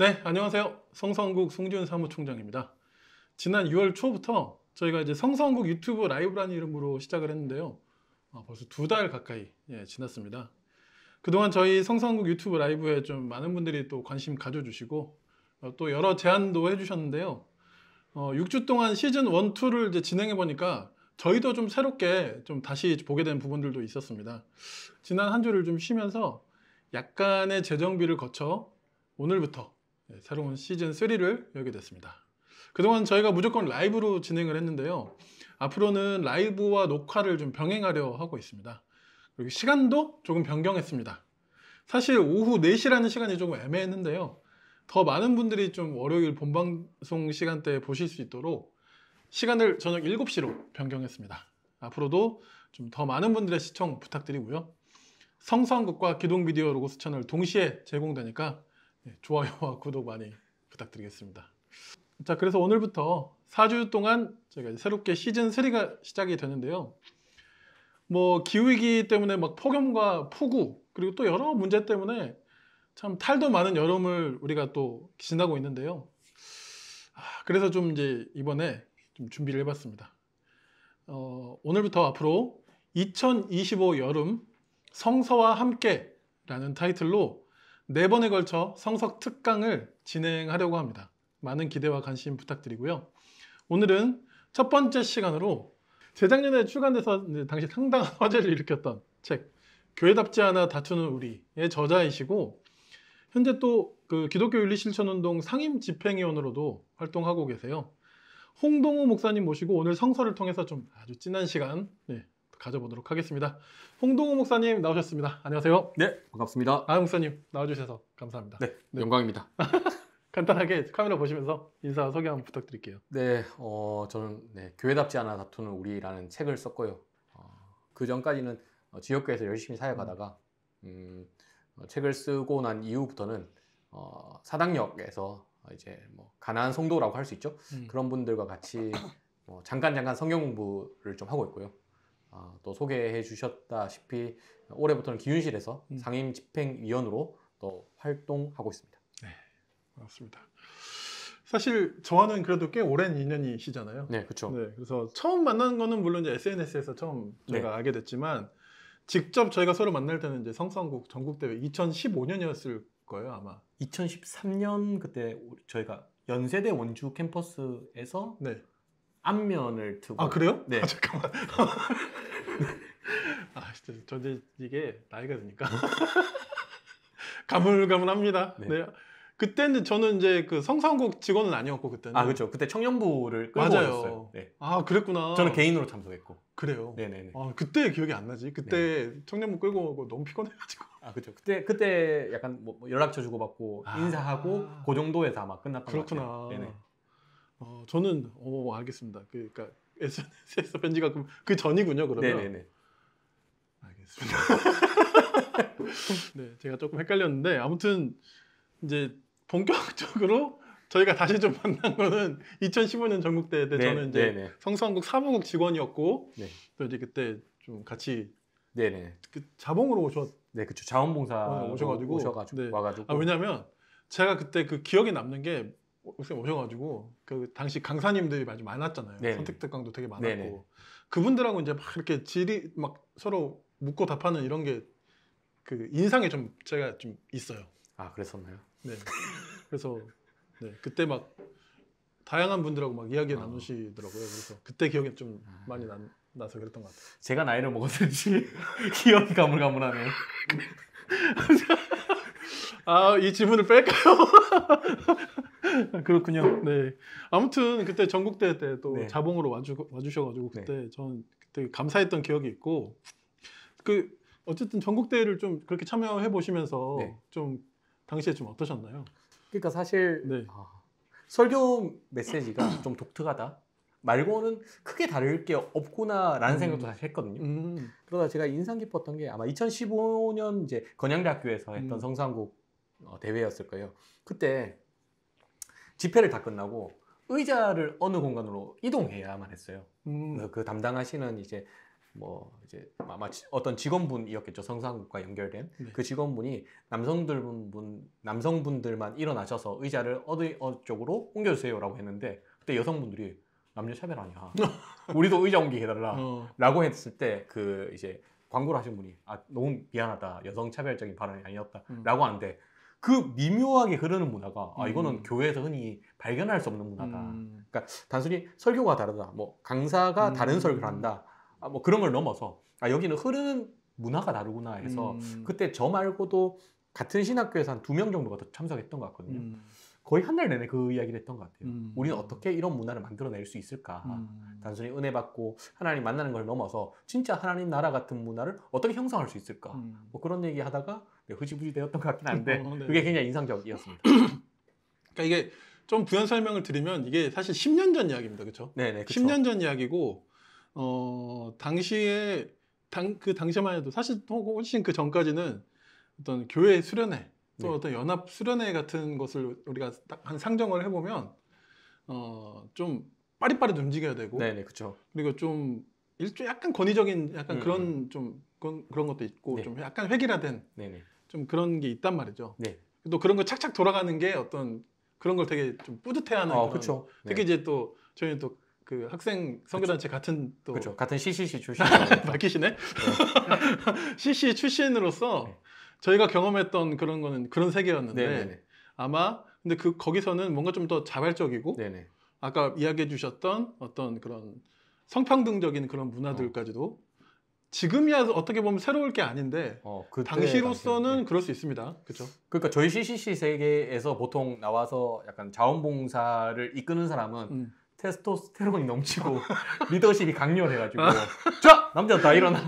네, 안녕하세요. 성성국 송지훈 사무총장입니다. 지난 6월 초부터 저희가 이제 성성국 유튜브 라이브라는 이름으로 시작을 했는데요. 벌써 2달 가까이 지났습니다. 그동안 저희 성성국 유튜브 라이브에 좀 많은 분들이 또 관심 가져주시고 또 여러 제안도 해주셨는데요. 6주 동안 시즌 1, 2를 이제 진행해 보니까 저희도 좀 새롭게 좀 다시 보게 된 부분들도 있었습니다. 지난 한 주를 좀 쉬면서 약간의 재정비를 거쳐 오늘부터 새로운 시즌 3를 열게 됐습니다. 그동안 저희가 무조건 라이브로 진행을 했는데요. 앞으로는 라이브와 녹화를 좀 병행하려 하고 있습니다. 그리고 시간도 조금 변경했습니다. 사실 오후 4시라는 시간이 조금 애매했는데요. 더 많은 분들이 좀 월요일 본방송 시간대에 보실 수 있도록 시간을 저녁 7시로 변경했습니다. 앞으로도 좀 더 많은 분들의 시청 부탁드리고요. 성수한국과 기동비디오 로고스 채널 동시에 제공되니까 좋아요와 구독 많이 부탁드리겠습니다. 자, 그래서 오늘부터 4주 동안 저희가 새롭게 시즌 3가 시작이 되는데요. 뭐 기후위기 때문에 막 폭염과 폭우 그리고 또 여러 문제 때문에 참 탈도 많은 여름을 우리가 또 지나고 있는데요. 그래서 좀 이제 이번에 좀 준비를 해봤습니다. 오늘부터 앞으로 2025 여름 성서와 함께라는 타이틀로 4번에 걸쳐 성석 특강을 진행하려고 합니다. 많은 기대와 관심 부탁드리고요. 오늘은 첫 번째 시간으로 재작년에 출간돼서 당시 상당한 화제를 일으켰던 책 교회답지 않아 다투는 우리의 저자이시고 현재 또 그 기독교 윤리실천운동 상임 집행위원으로도 활동하고 계세요. 홍동호 목사님 모시고 오늘 성서를 통해서 좀 아주 진한 시간 가져보도록 하겠습니다. 홍동호 목사님 나오셨습니다. 안녕하세요. 네, 반갑습니다. 목사님 나와주셔서 감사합니다. 네, 영광입니다. 간단하게 카메라 보시면서 인사 소개 한번 부탁드릴게요. 네, 저는 교회답지 않아 다투는 우리라는 책을 썼고요. 그 전까지는 지역교회에서 열심히 사역하다가 책을 쓰고 난 이후부터는 사당역에서 이제 뭐 가난한 성도라고 할 수 있죠. 그런 분들과 같이 잠깐 성경 공부를 좀 하고 있고요. 또 소개해 주셨다시피 올해부터는 기윤실에서 상임 집행위원으로 또 활동하고 있습니다. 네, 반갑습니다. 사실 저와는 그래도 꽤 오랜 인연이시잖아요. 네, 그렇죠. 네, 그래서 처음 만난 거는 물론 이제 SNS에서 처음 저희가 알게 됐지만 직접 저희가 서로 만날 때는 이제 성수한국 전국대회 2015년이었을 거예요, 아마. 2013년 그때 저희가 연세대 원주 캠퍼스에서 안면을 트고. 그래요? 네. 잠깐만. 진짜 저 이게 나이가 드니까 가물가물합니다. 네. 그때는 저는 이제 그 성수한국 직원은 아니었고 그때는. 그렇죠. 그때 청년부를 끌고 맞아요. 오셨어요. 네. 그랬구나. 저는 개인으로 참석했고. 그래요. 네네네. 그때 기억이 안 나지. 그때 청년부 끌고 오고 너무 피곤해가지고. 그렇죠. 그때 약간 뭐 연락처 주고받고 인사하고 그 정도에서 아마 끝났던 것 같아요. 그렇구나. 네네. 저는 알겠습니다. 그러니까 SNS에서 뵌지가 그 전이군요. 그러면. 네네네. 알겠습니다. 네, 제가 조금 헷갈렸는데 아무튼 이제 본격적으로 저희가 다시 좀 만난 거는 2015년 전국대회 때 저는 이제 성수한국 사무국 직원이었고 또 이제 그때 좀 같이 그 자봉으로 네, 그렇죠. 자원봉사 오셔가지고 와가지고. 왜냐면 제가 그때 그 기억에 남는 게 오셔가지고 그 당시 강사님들이 아주 많았잖아요. 선택특강도 되게 많았고 그분들하고 이제 막 이렇게 질의 막 서로 묻고 답하는 이런 게 그 인상에 좀 제가 좀 있어요. 그랬었나요? 네. 그래서 그때 막 다양한 분들하고 막 이야기 나누시더라고요. 그래서 그때 기억이 좀 많이 나서 그랬던 것 같아요. 제가 나이를 먹었는지 기억이 가물가물하네요. 이 질문을 뺄까요? 그렇군요. 네. 아무튼 그때 전국대회 때 또 자봉으로 와주셔가지고 그때 저는 그때 감사했던 기억이 있고 어쨌든 전국대회를 좀 그렇게 참여해 보시면서 좀 당시에 좀 어떠셨나요? 그러니까 사실 설교 메시지가 좀 독특하다 말고는 크게 다를 게 없구나라는 생각도 사실 했거든요. 그러다 제가 인상 깊었던 게 아마 2015년 이제 건양대학교에서 했던 성수한국 대회였을 거예요. 그때 집회를 다 끝나고 의자를 어느 공간으로 이동해야만 했어요. 그 담당하시는 이제 뭐 이제 아마 어떤 직원분이었겠죠. 성상국과 연결된 네. 그 직원분이 남성분들만 일어나셔서 의자를 어디 쪽으로 옮겨주세요라고 했는데 그때 여성분들이 남녀 차별 아니야. 우리도 의자 옮기게 해달라라고 했을 때 그 이제 광고를 하신 분이 너무 미안하다. 여성 차별적인 발언이 아니었다라고 하는데 그 미묘하게 흐르는 문화가 이거는 교회에서 흔히 발견할 수 없는 문화다. 그러니까 단순히 설교가 다르다. 뭐 강사가 다른 설교를 한다. 뭐 그런 걸 넘어서 여기는 흐르는 문화가 다르구나 해서 그때 저 말고도 같은 신학교에서 한 2명 정도가 더 참석했던 것 같거든요. 거의 한 달 내내 그 이야기를 했던 것 같아요. 우리는 어떻게 이런 문화를 만들어낼 수 있을까? 단순히 은혜 받고 하나님 만나는 걸 넘어서 진짜 하나님 나라 같은 문화를 어떻게 형성할 수 있을까? 뭐 그런 얘기 하다가 흐지부지 되었던 것 같긴 한데 네. 그게 굉장히 인상적이었습니다. 그러니까 이게 좀 부연 설명을 드리면 이게 사실 10년 전 이야기입니다. 그렇죠? 네네. 그쵸. 10년 전 이야기고 당시에 그 당시만 해도 사실 훨씬 그 전까지는 어떤 교회 수련회 또 네. 어떤 연합 수련회 같은 것을 우리가 딱 한 상정을 해보면 좀 빠릿빠릿 움직여야 되고 네네. 그렇죠. 그리고 좀 약간 권위적인 약간 그런 좀 그런 것도 있고 네. 좀 약간 획일화된 네네. 좀 그런 게 있단 말이죠. 네. 또 그런 거 착착 돌아가는 게 어떤 그런 걸 되게 좀 뿌듯해하는 그런. 그렇죠. 특히 이제 또 저희는 또 그 학생 선교단체 같은 또 그렇죠. 같은 CCC 출신. 밝히시네. CC 출신으로서 네. 저희가 경험했던 그런 거는 그런 세계였는데 네네네. 아마 근데 거기서는 뭔가 좀 더 자발적이고 네네. 아까 이야기해 주셨던 어떤 그런 성평등적인 그런 문화들까지도 지금이야 어떻게 보면 새로울 게 아닌데 그때 당시로서는 당시에, 네. 그럴 수 있습니다. 그렇죠? 그러니까 저희 CCC 세계에서 보통 나와서 약간 자원봉사를 이끄는 사람은 테스토스테론이 넘치고 리더십이 강렬해가지고 자 남자 다 일어나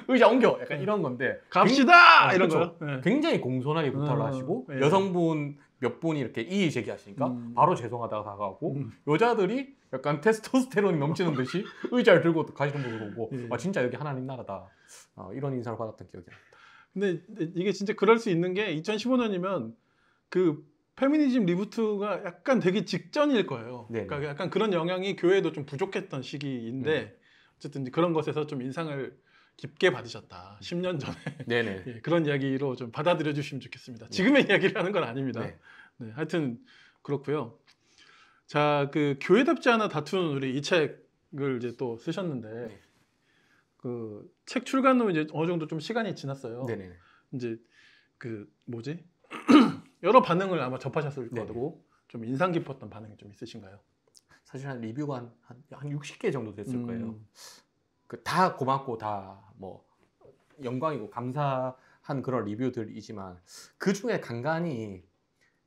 의자 옮겨 약간 이런 건데 갑시다 이런 그렇죠. 거요. 네. 굉장히 공손하게 부탁을 하시고 네. 여성분 몇 분이 이렇게 이의 제기하시니까 바로 죄송하다가 다가가고 여자들이 약간 테스토스테론이 넘치는 듯이 의자를 들고 가시는 분을 보고 예. 진짜 여기 하나님 나라다 이런 인상을 받았던 기억이 납니다. 근데 이게 진짜 그럴 수 있는 게 2015년이면 그 페미니즘 리부트가 약간 되기 직전일 거예요. 네네. 그러니까 약간 그런 영향이 교회에도 좀 부족했던 시기인데 어쨌든 이제 그런 것에서 좀 인상을 깊게 받으셨다. 10년 전에 네네. 예, 그런 이야기로 좀 받아들여 주시면 좋겠습니다. 지금의 이야기를 하는 건 아닙니다. 네. 네, 하여튼 그렇고요. 자, 그 교회답지 않아 다투는 우리 이 책을 이제 또 쓰셨는데 네. 그 책 출간 후 이제 어느 정도 좀 시간이 지났어요. 네네. 이제 그 뭐지? 여러 반응을 아마 접하셨을 네네. 거고 좀 인상 깊었던 반응이 좀 있으신가요? 사실 한 리뷰가 한 60개 정도 됐을 거예요. 다 고맙고 다 뭐 영광이고 감사한 그런 리뷰들이지만 그 중에 간간히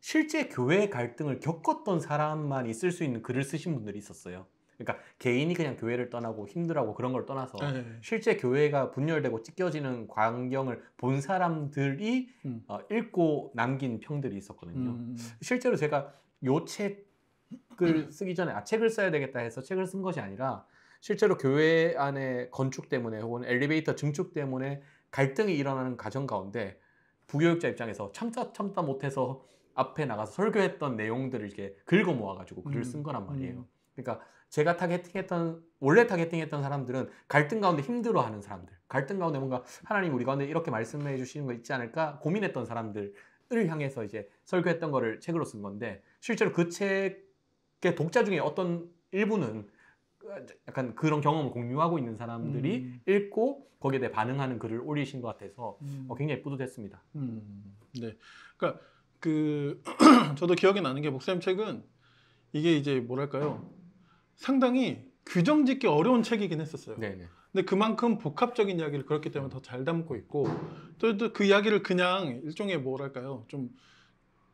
실제 교회 갈등을 겪었던 사람만이 쓸 수 있는 글을 쓰신 분들이 있었어요. 그러니까 개인이 그냥 교회를 떠나고 힘들어하고 그런 걸 떠나서 네. 실제 교회가 분열되고 찢겨지는 광경을 본 사람들이 읽고 남긴 평들이 있었거든요. 실제로 제가 요 책을 쓰기 전에 책을 써야 되겠다 해서 책을 쓴 것이 아니라 실제로 교회 안에 건축 때문에 혹은 엘리베이터 증축 때문에 갈등이 일어나는 과정 가운데 부교육자 입장에서 참다 못해서 앞에 나가서 설교했던 내용들을 이렇게 긁어 모아가지고 글을 쓴 거란 말이에요. 그러니까 제가 원래 타겟팅했던 사람들은 갈등 가운데 힘들어하는 사람들, 갈등 가운데 뭔가 하나님 우리 가운데 이렇게 말씀해 주시는 거 있지 않을까 고민했던 사람들을 향해서 이제 설교했던 거를 책으로 쓴 건데 실제로 그 책의 독자 중에 어떤 일부는 약간 그런 경험을 공유하고 있는 사람들이 읽고 거기에 대해 반응하는 글을 올리신 것 같아서 굉장히 뿌듯했습니다. 네, 그러니까 그 저도 기억이 나는 게 목사님 책은 이게 이제 뭐랄까요? 상당히 규정 짓기 어려운 책이긴 했었어요. 네네. 근데 그만큼 복합적인 이야기를 그렇기 때문에 더 잘 담고 있고 또 그 이야기를 그냥 일종의 뭐랄까요? 좀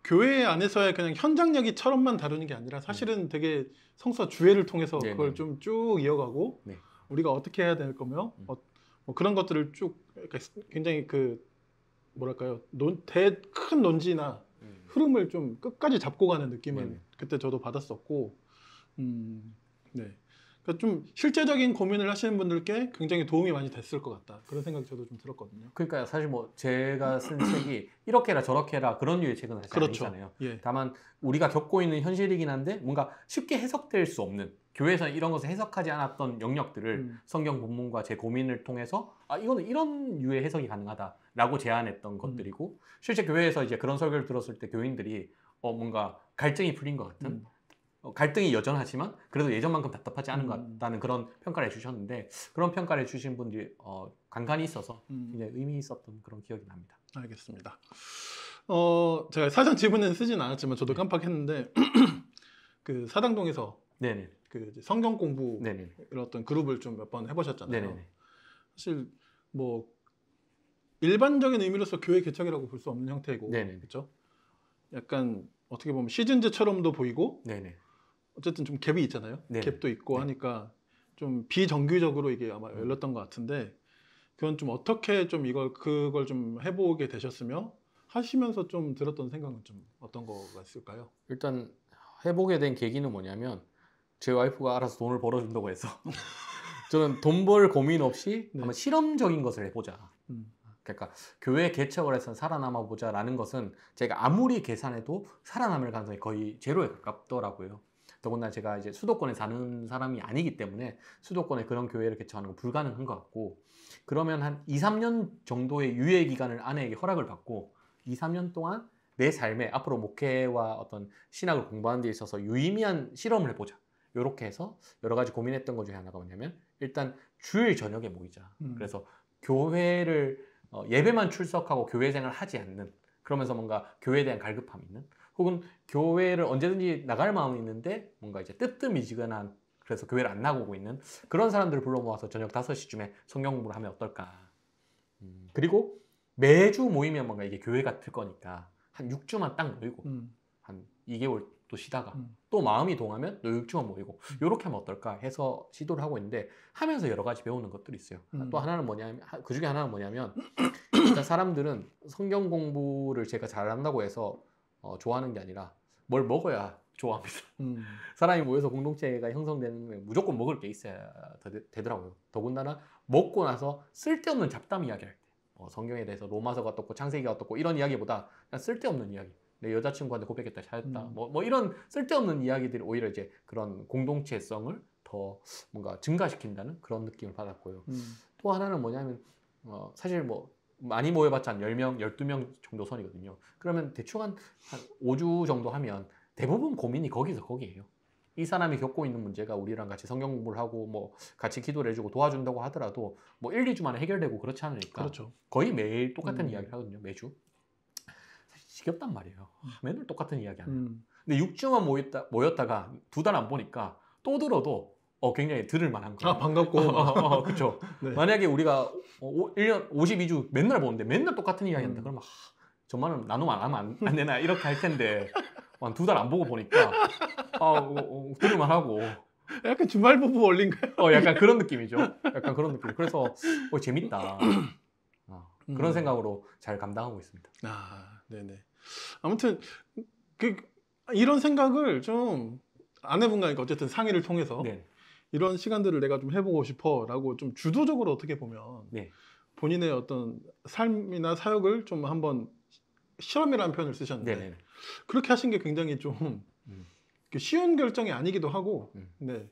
교회 안에서의 그냥 현장 얘기처럼만 다루는 게 아니라 사실은 되게 성서 주해를 통해서 네네. 그걸 좀 쭉 이어가고 네. 우리가 어떻게 해야 될 거며 뭐 그런 것들을 쭉 굉장히 그 뭐랄까요? 큰 논지나 흐름을 좀 끝까지 잡고 가는 느낌을 네네. 그때 저도 받았었고 네. 그러니까 좀 실제적인 고민을 하시는 분들께 굉장히 도움이 많이 됐을 것 같다. 그런 생각이 저도 좀 들었거든요. 그러니까 사실 뭐 제가 쓴 책이 이렇게 해라 저렇게 해라 그런 류의 책은 사실 그렇죠. 아니잖아요. 예. 다만 우리가 겪고 있는 현실이긴 한데 뭔가 쉽게 해석될 수 없는 교회에서는 이런 것을 해석하지 않았던 영역들을 성경 본문과 제 고민을 통해서 이거는 이런 유의 해석이 가능하다라고 제안했던 것들이고 실제 교회에서 이제 그런 설교를 들었을 때 교인들이 뭔가 갈증이 풀린 것 같은 갈등이 여전하지만 그래도 예전만큼 답답하지 않은 것 같다는 그런 평가를 해주셨는데 그런 평가를 해주신 분들이 간간히 있어서 굉장히 의미 있었던 그런 기억이 납니다. 알겠습니다. 제가 사전 지문은 쓰진 않았지만 저도 깜빡했는데 그 사당동에서 네네. 그 성경 공부 네네. 이런 어떤 그룹을 좀 몇 번 해보셨잖아요. 네네. 사실 뭐 일반적인 의미로서 교회 개척이라고 볼 수 없는 형태이고, 네네. 그렇죠? 약간 어떻게 보면 시즌제처럼도 보이고, 네네. 어쨌든 좀 갭이 있잖아요. 네네. 갭도 있고 네. 하니까 좀 비정규적으로 이게 아마 열렸던 것 같은데, 그건 좀 어떻게 좀 그걸 좀 해보게 되셨으며 하시면서 좀 들었던 생각은 좀 어떤 거가 있을까요? 일단 해보게 된 계기는 뭐냐면 제 와이프가 알아서 돈을 벌어준다고 해서 저는 돈 벌 고민 없이 네. 한번 실험적인 것을 해보자. 음. 그러니까 교회 개척을 해서 살아남아 보자라는 것은 제가 아무리 계산해도 살아남을 가능성이 거의 제로에 가깝더라고요. 더군다나 제가 이제 수도권에 사는 사람이 아니기 때문에 수도권에 그런 교회를 개척하는 건 불가능한 것 같고 그러면 한 2, 3년 정도의 유예 기간을 아내에게 허락을 받고 2, 3년 동안 내 삶에 앞으로 목회와 어떤 신학을 공부하는 데 있어서 유의미한 실험을 해보자. 이렇게 해서 여러 가지 고민했던 것 중에 하나가 뭐냐면 일단 주일 저녁에 모이자. 그래서 교회를 예배만 출석하고 교회 생활을 하지 않는 그러면서 뭔가 교회에 대한 갈급함이 있는 혹은 교회를 언제든지 나갈 마음이 있는데 뭔가 이제 뜨뜻미지근한 그래서 교회를 안 나가고 있는 그런 사람들을 불러 모아서 저녁 5시쯤에 성경 공부를 하면 어떨까. 그리고 매주 모이면 뭔가 이게 교회 같을 거니까 한 6주만 딱 모이고 한 2개월 또 쉬다가 또 마음이 동하면 또 6주만 모이고 이렇게 하면 어떨까 해서 시도를 하고 있는데 하면서 여러 가지 배우는 것들이 있어요. 또 하나는 뭐냐면 그 중에 하나는 뭐냐면 일단 사람들은 성경 공부를 제가 잘한다고 해서 좋아하는 게 아니라 뭘 먹어야 좋아합니다. 사람이 모여서 공동체가 형성되는 무조건 먹을 게 있어야 되더라고요. 더군다나 먹고 나서 쓸데없는 잡담 이야기할 때 성경에 대해서 로마서가 어떻고 창세기가 어떻고 이런 이야기보다 그냥 쓸데없는 이야기 내 여자친구한테 고백했다 잘했다 뭐 이런 쓸데없는 이야기들이 오히려 이제 그런 공동체성을 더 뭔가 증가시킨다는 그런 느낌을 받았고요. 또 하나는 뭐냐면 사실 뭐 많이 모여봤자 한 10명, 12명 정도 선이거든요. 그러면 대충 한 5주 정도 하면 대부분 고민이 거기서 거기에요. 이 사람이 겪고 있는 문제가 우리랑 같이 성경 공부를 하고 뭐 같이 기도를 해주고 도와준다고 하더라도 뭐 1, 2주 만에 해결되고 그렇지 않으니까 그렇죠. 거의 매일 똑같은 이야기를 하거든요. 매주. 사실 지겹단 말이에요. 맨날 똑같은 이야기 하면. 근데 6주만 모였다가 2달 안 보니까 또 들어도 굉장히 들을 만한 거예요. 반갑고. 그렇죠. 네. 만약에 우리가 1년 52주 맨날 보는데 맨날 똑같은 이야기 한다. 그러면 저만은 나누면 안 하면 안 되나 이렇게 할 텐데 한 2달 안 보고 보니까 들을만 하고 약간 주말 부부 원리인가요? 약간 그런 느낌이죠. 약간 그런 느낌. 그래서 재밌다. 그런 생각으로 잘 감당하고 있습니다. 네네. 아무튼 이런 생각을 좀 아내분과 어쨌든 상의를 통해서 네. 이런 시간들을 내가 좀 해보고 싶어라고 좀 주도적으로 어떻게 보면 네. 본인의 어떤 삶이나 사역을 좀 한번 실험이라는 표현을 쓰셨는데 네네. 그렇게 하신 게 굉장히 좀 쉬운 결정이 아니기도 하고 네,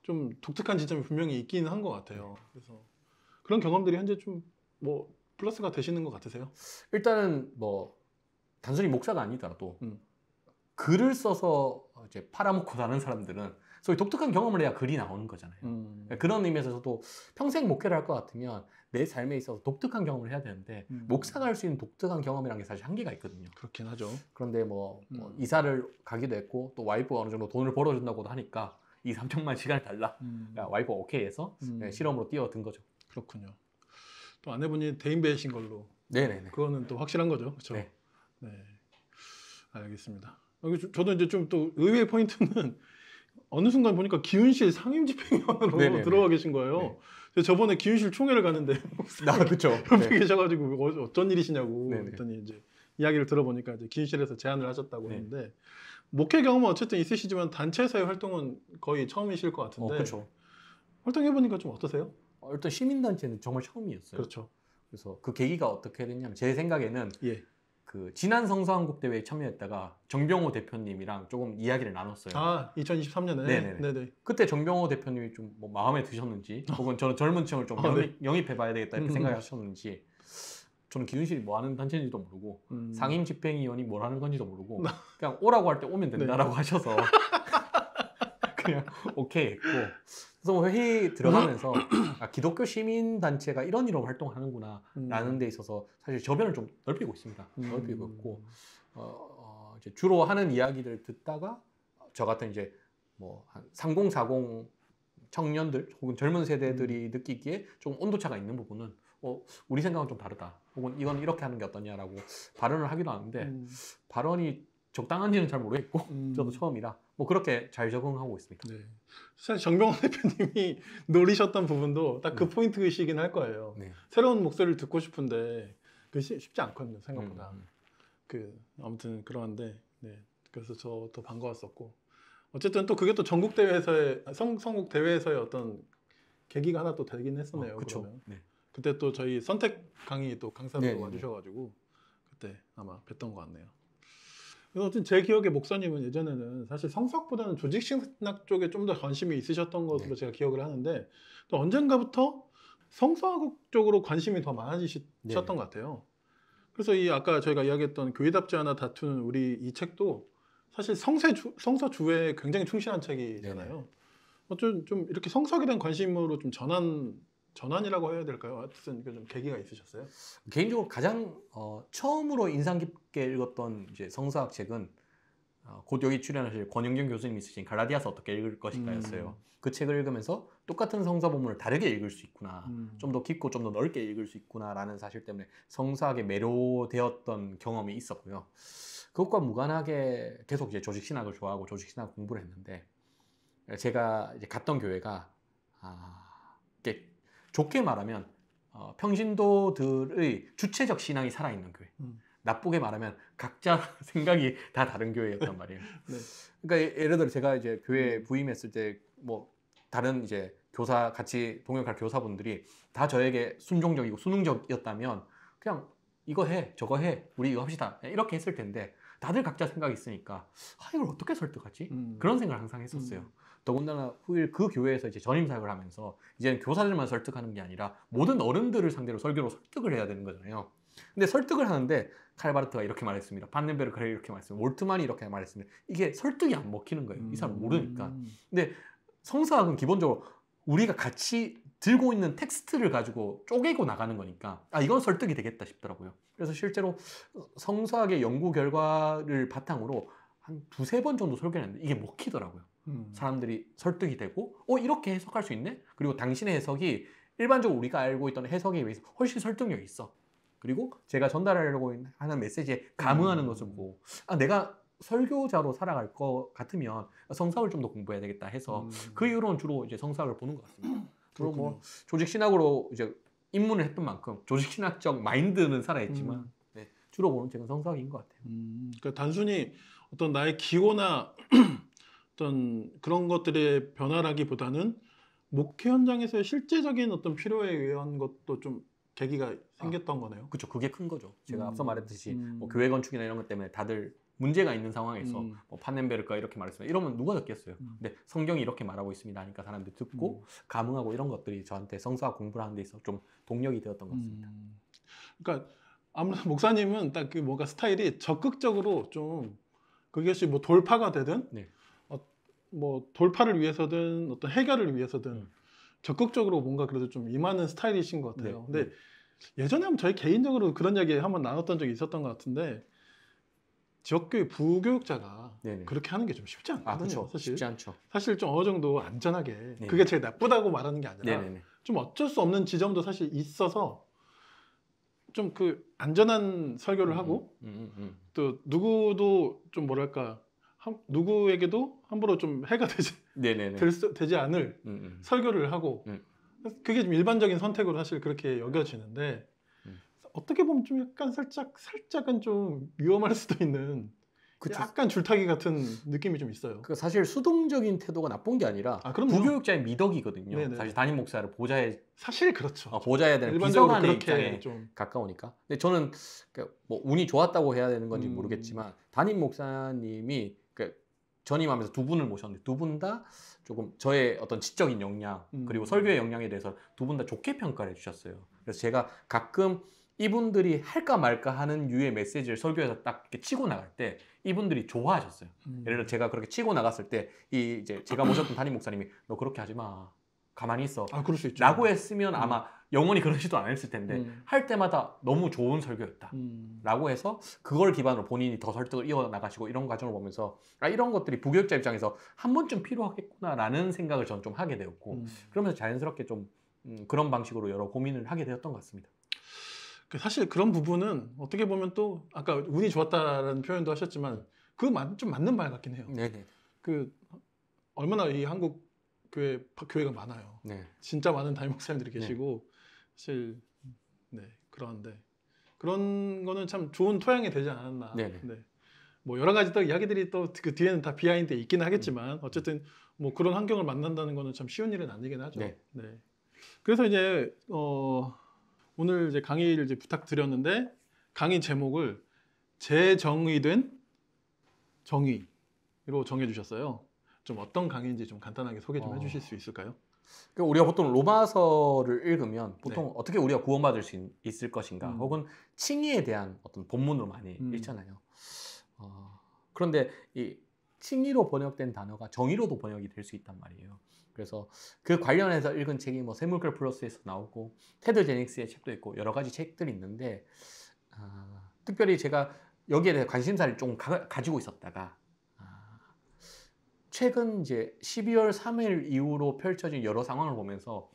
좀 독특한 지점이 분명히 있기는 한 것 같아요. 그래서 그런 경험들이 현재 좀 뭐 플러스가 되시는 것 같으세요? 일단은 뭐 단순히 목사가 아니더라도 글을 써서 이제 팔아먹고 사는 사람들은 소위 독특한 경험을 해야 글이 나오는 거잖아요. 그런 의미에서도 평생 목회를 할 것 같으면 내 삶에 있어서 독특한 경험을 해야 되는데 목사가 할 수 있는 독특한 경험이라는 게 사실 한계가 있거든요. 그렇긴 하죠. 그런데 뭐 이사를 가기도 했고 또 와이프가 어느 정도 돈을 벌어준다고도 하니까 2, 3천만 시간을 달라. 와이프가 오케이 해서 실험으로 뛰어든 거죠. 그렇군요. 또 아내분이 대인배이신 걸로. 네네네. 그거는 또 확실한 거죠. 그렇죠? 네. 네. 알겠습니다. 저도 이제 좀 또 의외의 포인트는 어느 순간 보니까 기훈실 상임집행위원으로 네네네. 들어가 계신 거예요. 네. 그래서 저번에 기훈실 총회를 가는데 그렇죠. 옆에 계셔가지고 어쩐 일이시냐고 네네. 했더니 이제 이야기를 들어보니까 이제 기훈실에서 제안을 하셨다고 네. 했는데 목회 경험은 어쨌든 있으시지만 단체에서의 활동은 거의 처음이실 것 같은데 그렇죠. 활동해보니까 좀 어떠세요? 일단 시민단체는 정말 처음이었어요. 그렇죠. 그래서 그 계기가 어떻게 됐냐면 제 생각에는 예. 그 지난 성서한국 대회에 참여했다가 정병호 대표님이랑 조금 이야기를 나눴어요. 아, 2023년에. 네네네. 네네. 그때 정병호 대표님이 좀 뭐 마음에 드셨는지, 혹은 저는 젊은 층을 좀 네. 영입해봐야 되겠다 이렇게 생각하셨는지, 저는 기준실이 뭐 하는 단체인지도 모르고 상임 집행위원이 뭘 하는 건지도 모르고 그냥 오라고 할 때 오면 된다라고 하셔서 그냥 오케이 했고, 그래서 뭐 회의 들어가면서 아, 기독교 시민단체가 이런 활동하는구나 라는 데 있어서 사실 저변을 좀 넓히고 있습니다. 넓히고 있고 이제 주로 하는 이야기를 듣다가 저 같은 이제 뭐 한 3040 청년들 혹은 젊은 세대들이 느끼기에 좀 온도차가 있는 부분은 우리 생각은 좀 다르다, 혹은 이건 이렇게 하는 게 어떠냐라고 발언을 하기도 하는데 발언이 적당한지는 잘 모르겠고 저도 처음이라 뭐 그렇게 잘 적응하고 있습니다. 네. 사실 정병호 대표님이 노리셨던 부분도 딱 그 포인트이시긴 할 거예요. 네. 새로운 목소리를 듣고 싶은데 그 쉽지 않거든요, 생각보다. 그 아무튼 그러한데, 네. 그래서 저도 반가웠었고, 어쨌든 또 그게 또 전국 대회에서의 성국 대회에서의 어떤 계기가 하나 또 되긴 했었네요. 그쵸. 그러면 네. 그때 또 저희 선택 강의 또 강사로 네네네. 와주셔가지고 그때 아마 뵀던 것 같네요. 그래서 어쨌든 제 기억에 목사님은 예전에는 사실 성서학보다는 조직신학 쪽에 좀 더 관심이 있으셨던 것으로 제가 기억을 하는데, 또 언젠가부터 성서학 쪽으로 관심이 더 많아지셨던 것 같아요. 그래서 이 아까 저희가 이야기했던 교회답지 않아 다투는 우리 이 책도 사실 성서 주에 굉장히 충실한 책이잖아요. 좀 이렇게 성서에 대한 관심으로 좀 전환이라고 해야 될까요? 하여튼 좀 계기가 있으셨어요? 개인적으로 가장 처음으로 인상 깊게 읽었던 이제 성서학 책은 곧 여기 출연하실 권영경 교수님이 쓰신 갈라디아서 어떻게 읽을 것인가였어요. 그 책을 읽으면서 똑같은 성서 본문을 다르게 읽을 수 있구나, 좀 더 깊고 좀 더 넓게 읽을 수 있구나라는 사실 때문에 성서학에 매료되었던 경험이 있었고요. 그것과 무관하게 계속 이제 조직신학을 좋아하고 조직신학 공부를 했는데, 제가 이제 갔던 교회가 이게 좋게 말하면 평신도들의 주체적 신앙이 살아있는 교회, 나쁘게 말하면 각자 생각이 다 다른 교회였단 말이에요. 네. 그러니까 예를 들어 제가 이제 교회에 부임했을 때 뭐 다른 이제 교사 같이 동역할 교사분들이 다 저에게 순종적이고 수능적이었다면 그냥 이거 해 저거 해 우리 이거 합시다 이렇게 했을 텐데, 다들 각자 생각이 있으니까 이걸 어떻게 설득하지? 그런 생각을 항상 했었어요. 더군다나 후일 그 교회에서 이제 전임 사역을 하면서 이제는 교사들만 설득하는 게 아니라 모든 어른들을 상대로 설교로 설득을 해야 되는 거잖아요. 근데 설득을 하는데 칼바르트가 이렇게 말했습니다, 반넨베르크가 이렇게 말했습니다, 몰트만이 이렇게 말했습니다. 이게 설득이 안 먹히는 거예요. 이 사람 모르니까. 근데 성서학은 기본적으로 우리가 같이 들고 있는 텍스트를 가지고 쪼개고 나가는 거니까 이건 설득이 되겠다 싶더라고요. 그래서 실제로 성서학의 연구 결과를 바탕으로 한 두세 번 정도 설교를 했는데 이게 먹히더라고요. 사람들이 설득이 되고 이렇게 해석할 수 있네? 그리고 당신의 해석이 일반적으로 우리가 알고 있던 해석에 비해서 훨씬 설득력이 있어. 그리고 제가 전달하려고 하는 메시지에 감흥하는 것을 보고 내가 설교자로 살아갈 것 같으면 성서학을 좀 더 공부해야 되겠다 해서 그 이후로는 주로 이제 성서학을 보는 것 같습니다. 그리고 뭐 조직신학으로 이제 입문을 했던 만큼 조직신학적 마인드는 살아있지만 주로 보는 책은 성서학인 것 같아요. 그러니까 단순히 어떤 나의 기호나 어떤 그런 것들의 변화라기보다는 목회 현장에서의 실제적인 어떤 필요에 의한 것도 좀 계기가 생겼던 거네요. 그렇죠. 그게 큰 거죠. 제가 앞서 말했듯이 뭐 교회 건축이나 이런 것 때문에 다들 문제가 있는 상황에서 뭐 판넨베르크가 이렇게 말했으면 이러면 누가 듣겠어요. 근데 성경이 이렇게 말하고 있습니다 하니까 사람들이 듣고 감흥하고 이런 것들이 저한테 성서학 공부를 하는 데 있어서 좀 동력이 되었던 것 같습니다. 그러니까 아무래도 목사님은 딱 그 뭔가 스타일이 적극적으로 좀 그것이 뭐 돌파가 되든 뭐 돌파를 위해서든 어떤 해결을 위해서든 적극적으로 뭔가 그래도 좀 임하는 스타일이신 것 같아요. 근데 예전에 한번 저희 개인적으로 그런 이야기 한번 나눴던 적이 있었던 것 같은데, 지역교회 부교육자가 그렇게 하는 게 좀 쉽지 않거든요. 그렇죠. 사실 쉽지 않죠. 사실 좀 어느 정도 안전하게 그게 제일 나쁘다고 말하는 게 아니라 좀 어쩔 수 없는 지점도 사실 있어서 좀 그 안전한 설교를 하고 또 누구도 좀 뭐랄까 누구에게도 함부로 좀 해가 되지 않을 설교를 하고 그게 좀 일반적인 선택으로 사실 그렇게 여겨지는데, 어떻게 보면 좀 약간 살짝은 좀 위험할 수도 있는 그쵸. 약간 줄타기 같은 느낌이 좀 있어요. 그 사실 수동적인 태도가 나쁜 게 아니라 그럼요. 부교육자의 미덕이거든요. 네네. 사실 담임 목사를 사실 그렇죠. 보좌해야 되는 일반적으로 비서관의 그렇게 입장에 좀 가까우니까. 근데 저는 뭐 운이 좋았다고 해야 되는 건지 음. 모르겠지만 담임 목사님이 전임하면서 두 분을 모셨는데 두 분 다 조금 저의 어떤 지적인 역량 그리고 설교의 역량에 대해서 두 분 다 좋게 평가를 해주셨어요. 그래서 제가 가끔 이분들이 할까 말까 하는 유의 메시지를 설교에서 딱 이렇게 치고 나갈 때 이분들이 좋아하셨어요. 예를 들어 제가 그렇게 치고 나갔을 때 이제 제가 모셨던 담임 목사님이 너 그렇게 하지 마. 가만히 있어. 그럴 수 있죠. 라고 했으면 아마 영원히 그러지도 않았을 텐데 할 때마다 너무 좋은 설교였다. 라고 해서 그걸 기반으로 본인이 더 설득을 이어나가시고 이런 과정을 보면서 이런 것들이 부교육자 입장에서 한 번쯤 필요하겠구나라는 생각을 저는 좀 하게 되었고 그러면서 자연스럽게 좀 그런 방식으로 여러 고민을 하게 되었던 것 같습니다. 사실 그런 부분은 어떻게 보면 또 아까 운이 좋았다라는 표현도 하셨지만 그거 좀 맞는 말 같긴 해요. 네네. 얼마나 이 한국 교회가 많아요. 네. 진짜 많은 담임 목사님들이 계시고 사실 그런데 그런 거는 참 좋은 토양이 되지 않았나. 네네. 뭐 여러 가지 또 이야기들이 또 그 뒤에는 다 비하인드 있기는 하겠지만 어쨌든 뭐 그런 환경을 만난다는 거는 참 쉬운 일은 아니긴 하죠. 네. 그래서 이제 오늘 이제 강의를 이제 부탁드렸는데 강의 제목을 재정의된 정의로 정해주셨어요. 좀 어떤 강의인지 좀 간단하게 소개 좀 해주실 수 있을까요? 우리가 보통 로마서를 읽으면 보통 어떻게 우리가 구원받을 수 있을 것인가 혹은 칭의에 대한 어떤 본문으로 많이 읽잖아요. 그런데 이 칭의로 번역된 단어가 정의로도 번역이 될 수 있단 말이에요. 그래서 그 관련해서 읽은 책이 뭐 세물글 플러스에서 나오고 테드 제닉스의 책도 있고 여러 가지 책들이 있는데 특별히 제가 여기에 대해 관심사를 좀 가지고 있었다가 최근 이제 12월 3일 이후로 펼쳐진 여러 상황을 보면서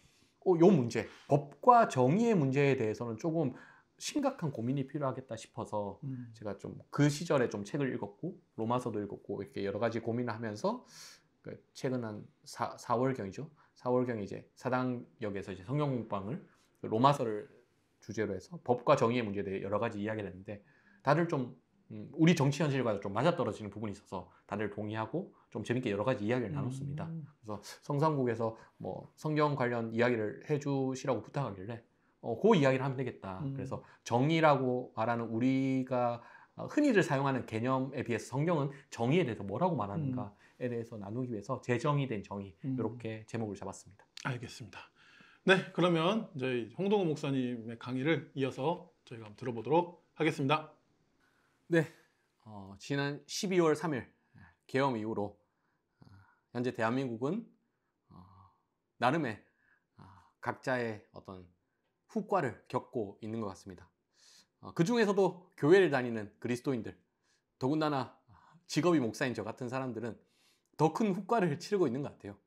요 문제, 법과 정의의 문제에 대해서는 조금 심각한 고민이 필요하겠다 싶어서 제가 좀 그 시절에 좀 책을 읽었고 로마서도 읽었고 이렇게 여러 가지 고민을 하면서 최근 한 4월경이죠. 4월경에 이제 사당역에서 이제 성경 공방을 로마서를 주제로 해서 법과 정의의 문제에 대해 여러 가지 이야기를 했는데 다들 좀 우리 정치 현실과 좀 맞아떨어지는 부분이 있어서 다들 동의하고 좀 재밌게 여러 가지 이야기를 나눴습니다. 그래서 성산국에서 뭐 성경 관련 이야기를 해주시라고 부탁하길래 그 이야기를 하면 되겠다. 그래서 정의라고 말하는 우리가 흔히들 사용하는 개념에 비해서 성경은 정의에 대해서 뭐라고 말하는가에 대해서 나누기 위해서 재정의된 정의 이렇게 제목을 잡았습니다. 알겠습니다. 네, 그러면 저희 홍동호 목사님의 강의를 이어서 저희가 한번 들어보도록 하겠습니다. 네, 지난 12월 3일 계엄 이후로 현재 대한민국은 나름의 각자의 어떤 후과를 겪고 있는 것 같습니다. 그 중에서도 교회를 다니는 그리스도인들, 더군다나 직업이 목사인 저 같은 사람들은 더 큰 후과를 치르고 있는 것 같아요.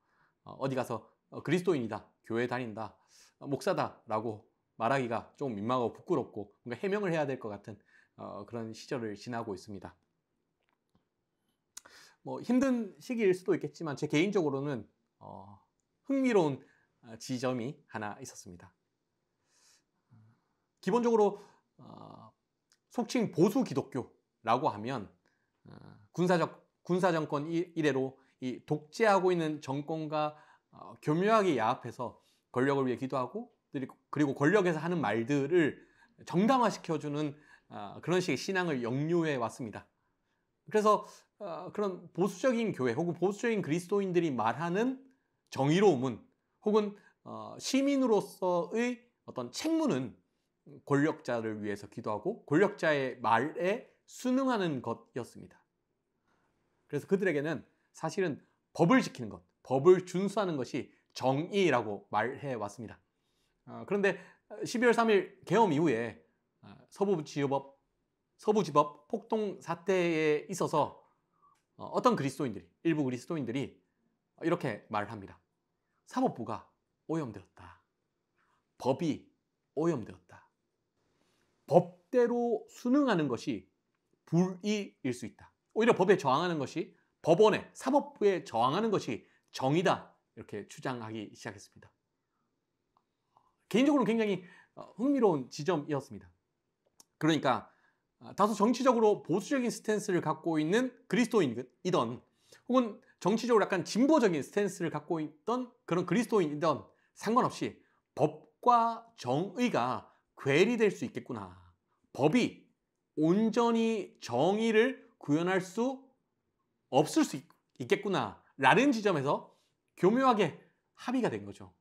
어디 가서 그리스도인이다, 교회 다닌다, 목사다 라고 말하기가 좀 민망하고 부끄럽고 뭔가 해명을 해야 될 것 같은 그런 시절을 지나고 있습니다. 뭐 힘든 시기일 수도 있겠지만 제 개인적으로는 흥미로운 지점이 하나 있었습니다. 기본적으로 속칭 보수 기독교라고 하면 군사 정권 이래로 이 독재하고 있는 정권과 교묘하게 야합해서 권력을 위해 기도하고 그리고 권력에서 하는 말들을 정당화시켜주는 그런 식의 신앙을 역류해 왔습니다. 그래서 그런 보수적인 교회 혹은 보수적인 그리스도인들이 말하는 정의로움은 혹은 시민으로서의 어떤 책무는 권력자를 위해서 기도하고 권력자의 말에 순응하는 것이었습니다. 그래서 그들에게는 사실은 법을 지키는 것, 법을 준수하는 것이 정의라고 말해 왔습니다. 그런데 12월 3일 계엄 이후에 서부지법 폭동 사태에 있어서 어떤 일부 그리스도인들이 이렇게 말합니다. 사법부가 오염되었다. 법이 오염되었다. 법대로 순응하는 것이 불의일 수 있다. 오히려 법에 저항하는 것이 법원에, 사법부에 저항하는 것이 정의다. 이렇게 주장하기 시작했습니다. 개인적으로는 굉장히 흥미로운 지점이었습니다. 그러니까 다소 정치적으로 보수적인 스탠스를 갖고 있는 그리스도인이던 혹은 정치적으로 약간 진보적인 스탠스를 갖고 있던 그런 그리스도인이던 상관없이 법과 정의가 괴리될 수 있겠구나. 법이 온전히 정의를 구현할 수 없을 수 있겠구나 라는 지점에서 교묘하게 합의가 된 거죠.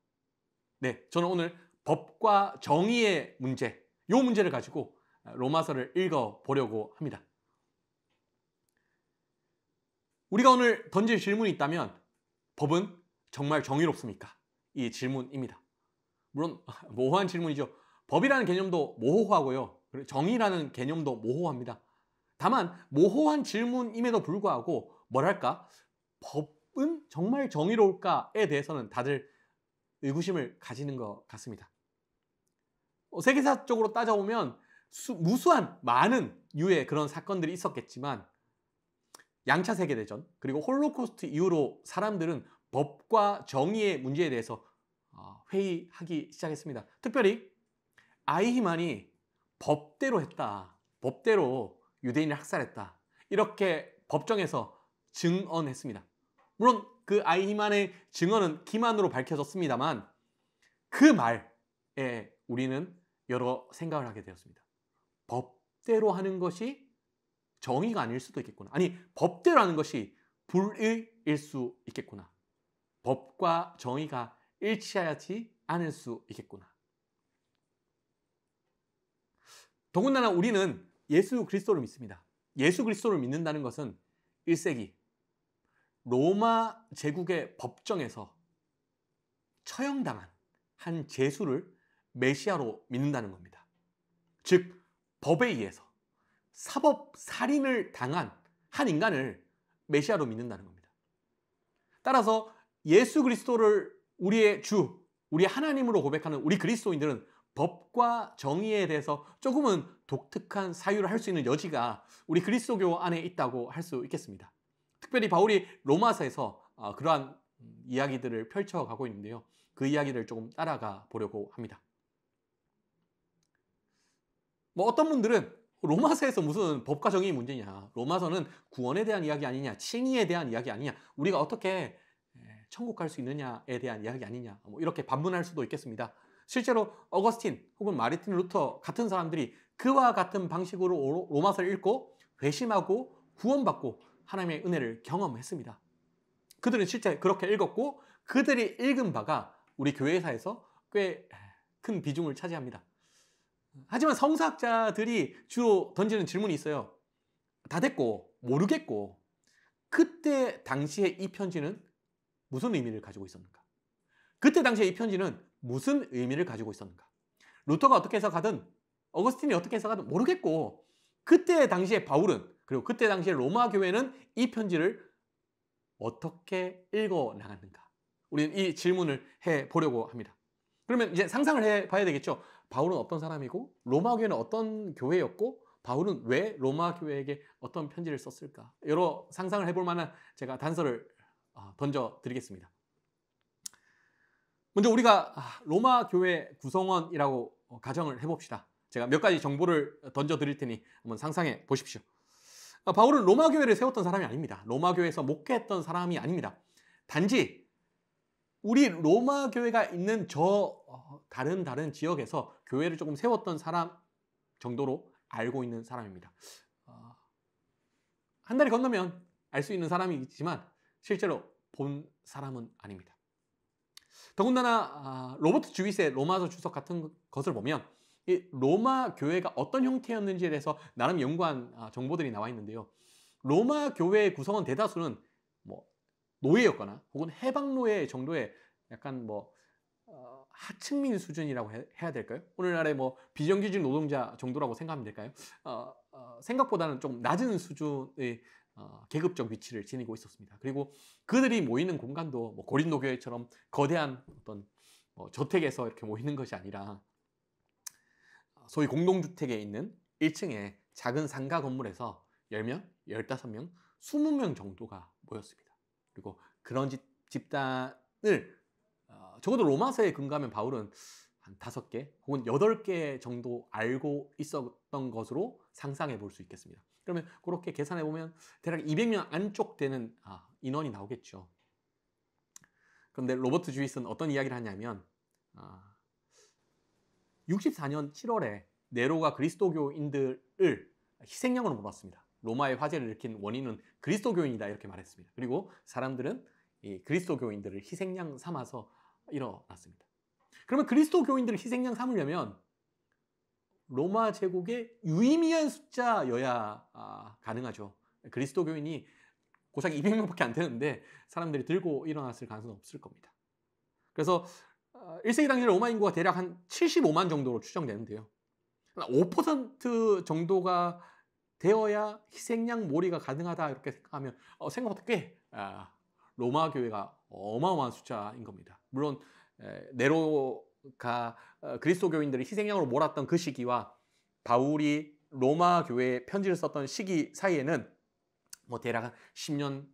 네, 저는 오늘 법과 정의의 문제, 이 문제를 가지고 로마서를 읽어보려고 합니다. 우리가 오늘 던질 질문이 있다면 법은 정말 정의롭습니까? 이 질문입니다. 물론 모호한 질문이죠. 법이라는 개념도 모호하고요. 정의라는 개념도 모호합니다. 다만 모호한 질문임에도 불구하고 뭐랄까 법은 정말 정의로울까에 대해서는 다들 의구심을 가지는 것 같습니다. 세계사적으로 따져보면 무수한 많은 유의 그런 사건들이 있었겠지만 양차 세계대전 그리고 홀로코스트 이후로 사람들은 법과 정의의 문제에 대해서 회의하기 시작했습니다. 특별히 아이히만이 법대로 했다. 법대로 유대인을 학살했다. 이렇게 법정에서 증언했습니다. 물론 그 아이히만의 증언은 기만으로 밝혀졌습니다만 그 말에 우리는 여러 생각을 하게 되었습니다. 법대로 하는 것이 정의가 아닐 수도 있겠구나. 아니, 법대로 하는 것이 불의일 수 있겠구나. 법과 정의가 일치하지 않을 수 있겠구나. 더군다나 우리는 예수 그리스도를 믿습니다. 예수 그리스도를 믿는다는 것은 1세기 로마 제국의 법정에서 처형당한 한 죄수를 메시아로 믿는다는 겁니다. 즉 법에 의해서 사법 살인을 당한 한 인간을 메시아로 믿는다는 겁니다. 따라서 예수 그리스도를 우리의 주, 우리 하나님으로 고백하는 우리 그리스도인들은 법과 정의에 대해서 조금은 독특한 사유를 할 수 있는 여지가 우리 그리스도교 안에 있다고 할 수 있겠습니다. 특별히 바울이 로마서에서 그러한 이야기들을 펼쳐가고 있는데요. 그 이야기를 조금 따라가 보려고 합니다. 어떤 분들은 로마서에서 무슨 법과 정의의 문제냐, 로마서는 구원에 대한 이야기 아니냐, 칭의에 대한 이야기 아니냐, 우리가 어떻게 천국 갈 수 있느냐에 대한 이야기 아니냐, 이렇게 반문할 수도 있겠습니다. 실제로 어거스틴 혹은 마르틴 루터 같은 사람들이 그와 같은 방식으로 로마서를 읽고 회심하고 구원받고 하나님의 은혜를 경험했습니다. 그들은 실제 그렇게 읽었고 그들이 읽은 바가 우리 교회사에서 꽤 큰 비중을 차지합니다. 하지만 성사학자들이 주로 던지는 질문이 있어요. 다 됐고 모르겠고 그때 당시에 이 편지는 무슨 의미를 가지고 있었는가? 그때 당시에 이 편지는 무슨 의미를 가지고 있었는가? 루터가 어떻게 해석하든 어거스틴이 어떻게 해석하든 모르겠고 그때 당시에 바울은 그리고 그때 당시에 로마 교회는 이 편지를 어떻게 읽어 나갔는가? 우리는 이 질문을 해보려고 합니다. 그러면 이제 상상을 해봐야 되겠죠. 바울은 어떤 사람이고 로마 교회는 어떤 교회였고 바울은 왜 로마 교회에게 어떤 편지를 썼을까? 여러 상상을 해볼 만한 제가 단서를 던져드리겠습니다. 먼저 우리가 로마 교회 구성원이라고 가정을 해봅시다. 제가 몇 가지 정보를 던져드릴 테니 한번 상상해 보십시오. 바울은 로마 교회를 세웠던 사람이 아닙니다. 로마 교회에서 목회했던 사람이 아닙니다. 단지 우리 로마 교회가 있는 다른 지역에서 교회를 조금 세웠던 사람 정도로 알고 있는 사람입니다. 한 달이 건너면 알 수 있는 사람이지만 실제로 본 사람은 아닙니다. 더군다나 로버트 주윗의 로마서 주석 같은 것을 보면 이 로마 교회가 어떤 형태였는지에 대해서 나름 연구한 정보들이 나와 있는데요. 로마 교회의 구성원 대다수는 노예였거나 혹은 해방노예 정도의 약간 하층민 수준이라고 해야 될까요? 오늘날의 비정규직 노동자 정도라고 생각하면 될까요? 생각보다는 좀 낮은 수준의 계급적 위치를 지니고 있었습니다. 그리고 그들이 모이는 공간도 고린도 교회처럼 거대한 어떤 저택에서 이렇게 모이는 것이 아니라 소위 공동주택에 있는 1층에 작은 상가 건물에서 10명, 15명, 20명 정도가 모였습니다. 그리고 그런 집단을 적어도 로마서에 근거하면 바울은 한 5개 혹은 8개 정도 알고 있었던 것으로 상상해 볼 수 있겠습니다. 그러면 그렇게 계산해 보면 대략 200명 안쪽 되는 인원이 나오겠죠. 그런데 로버트 주이스는 어떤 이야기를 하냐면 64년 7월에 네로가 그리스도교인들을 희생양으로 몰았습니다. 로마의 화재를 일으킨 원인은 그리스도교인이다 이렇게 말했습니다. 그리고 사람들은 이 그리스도교인들을 희생양 삼아서 일어났습니다. 그러면 그리스도교인들을 희생양 삼으려면 로마 제국의 유의미한 숫자여야 가능하죠. 그리스도교인이 고작 200명밖에 안 되는데 사람들이 들고 일어났을 가능성은 없을 겁니다. 그래서 1세기 당시 로마 인구가 대략 한 75만 정도로 추정되는데요. 5% 정도가 되어야 희생양 몰이가 가능하다 이렇게 생각하면 생각보다 꽤 로마 교회가 어마어마한 숫자인 겁니다. 물론 네로가 그리스도교인들을 희생양으로 몰았던 그 시기와 바울이 로마 교회에 편지를 썼던 시기 사이에는 뭐 대략 한 10년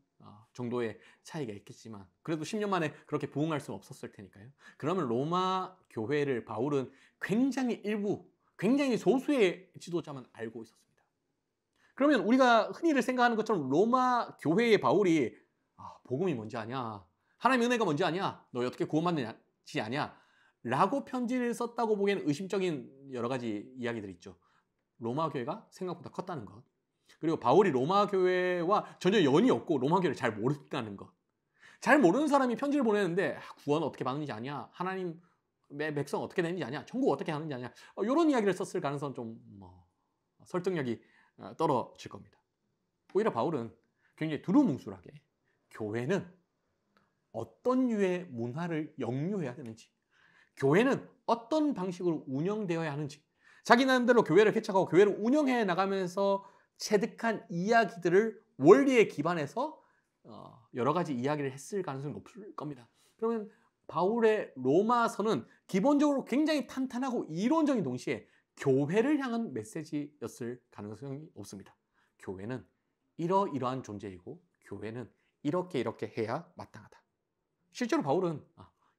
정도의 차이가 있겠지만 그래도 10년 만에 그렇게 부흥할 수는 없었을 테니까요. 그러면 로마 교회를 바울은 굉장히 굉장히 소수의 지도자만 알고 있었습니다. 그러면 우리가 흔히들 생각하는 것처럼 로마 교회의 바울이 복음이 뭔지 아냐? 하나님의 은혜가 뭔지 아냐? 너 어떻게 구원받는지 아냐? 라고 편지를 썼다고 보기에는 의심적인 여러 가지 이야기들이 있죠. 로마 교회가 생각보다 컸다는 것. 그리고 바울이 로마 교회와 전혀 연이 없고 로마 교회를 잘 모른다는 것. 잘 모르는 사람이 편지를 보내는데 구원 어떻게 받는지 아냐? 하나님의 백성 어떻게 되는지 아냐? 천국 어떻게 하는지 아냐? 이런 이야기를 썼을 가능성은 좀 설득력이 떨어질 겁니다. 오히려 바울은 굉장히 두루뭉술하게 교회는 어떤 류의 문화를 역류해야 되는지, 교회는 어떤 방식으로 운영되어야 하는지, 자기 나름대로 교회를 개척하고 교회를 운영해 나가면서 체득한 이야기들을 원리에 기반해서 여러 가지 이야기를 했을 가능성이 높을 겁니다. 그러면 바울의 로마서는 기본적으로 굉장히 탄탄하고 이론적인 동시에 교회를 향한 메시지였을 가능성이 없습니다. 교회는 이러이러한 존재이고 교회는 이렇게 해야 마땅하다. 실제로 바울은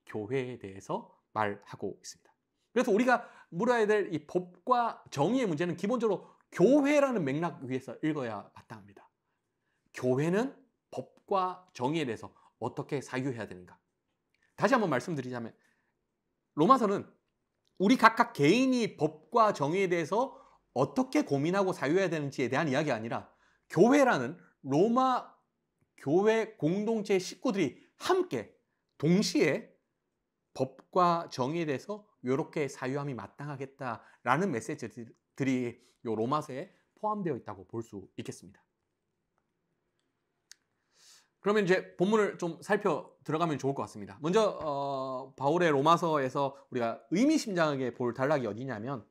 교회에 대해서 말하고 있습니다. 그래서 우리가 물어야 될 이 법과 정의의 문제는 기본적으로 교회라는 맥락 위에서 읽어야 마땅합니다. 교회는 법과 정의에 대해서 어떻게 사유해야 되는가? 다시 한번 말씀드리자면 로마서는 우리 각각 개인이 법과 정의에 대해서 어떻게 고민하고 사유해야 되는지에 대한 이야기가 아니라 교회라는 로마 교회 공동체 식구들이 함께 동시에 법과 정의에 대해서 이렇게 사유함이 마땅하겠다라는 메시지들이 이 로마서에 포함되어 있다고 볼 수 있겠습니다. 그러면 이제 본문을 좀 살펴 들어가면 좋을 것 같습니다. 먼저 바울의 로마서에서 우리가 의미심장하게 볼 단락이 어디냐면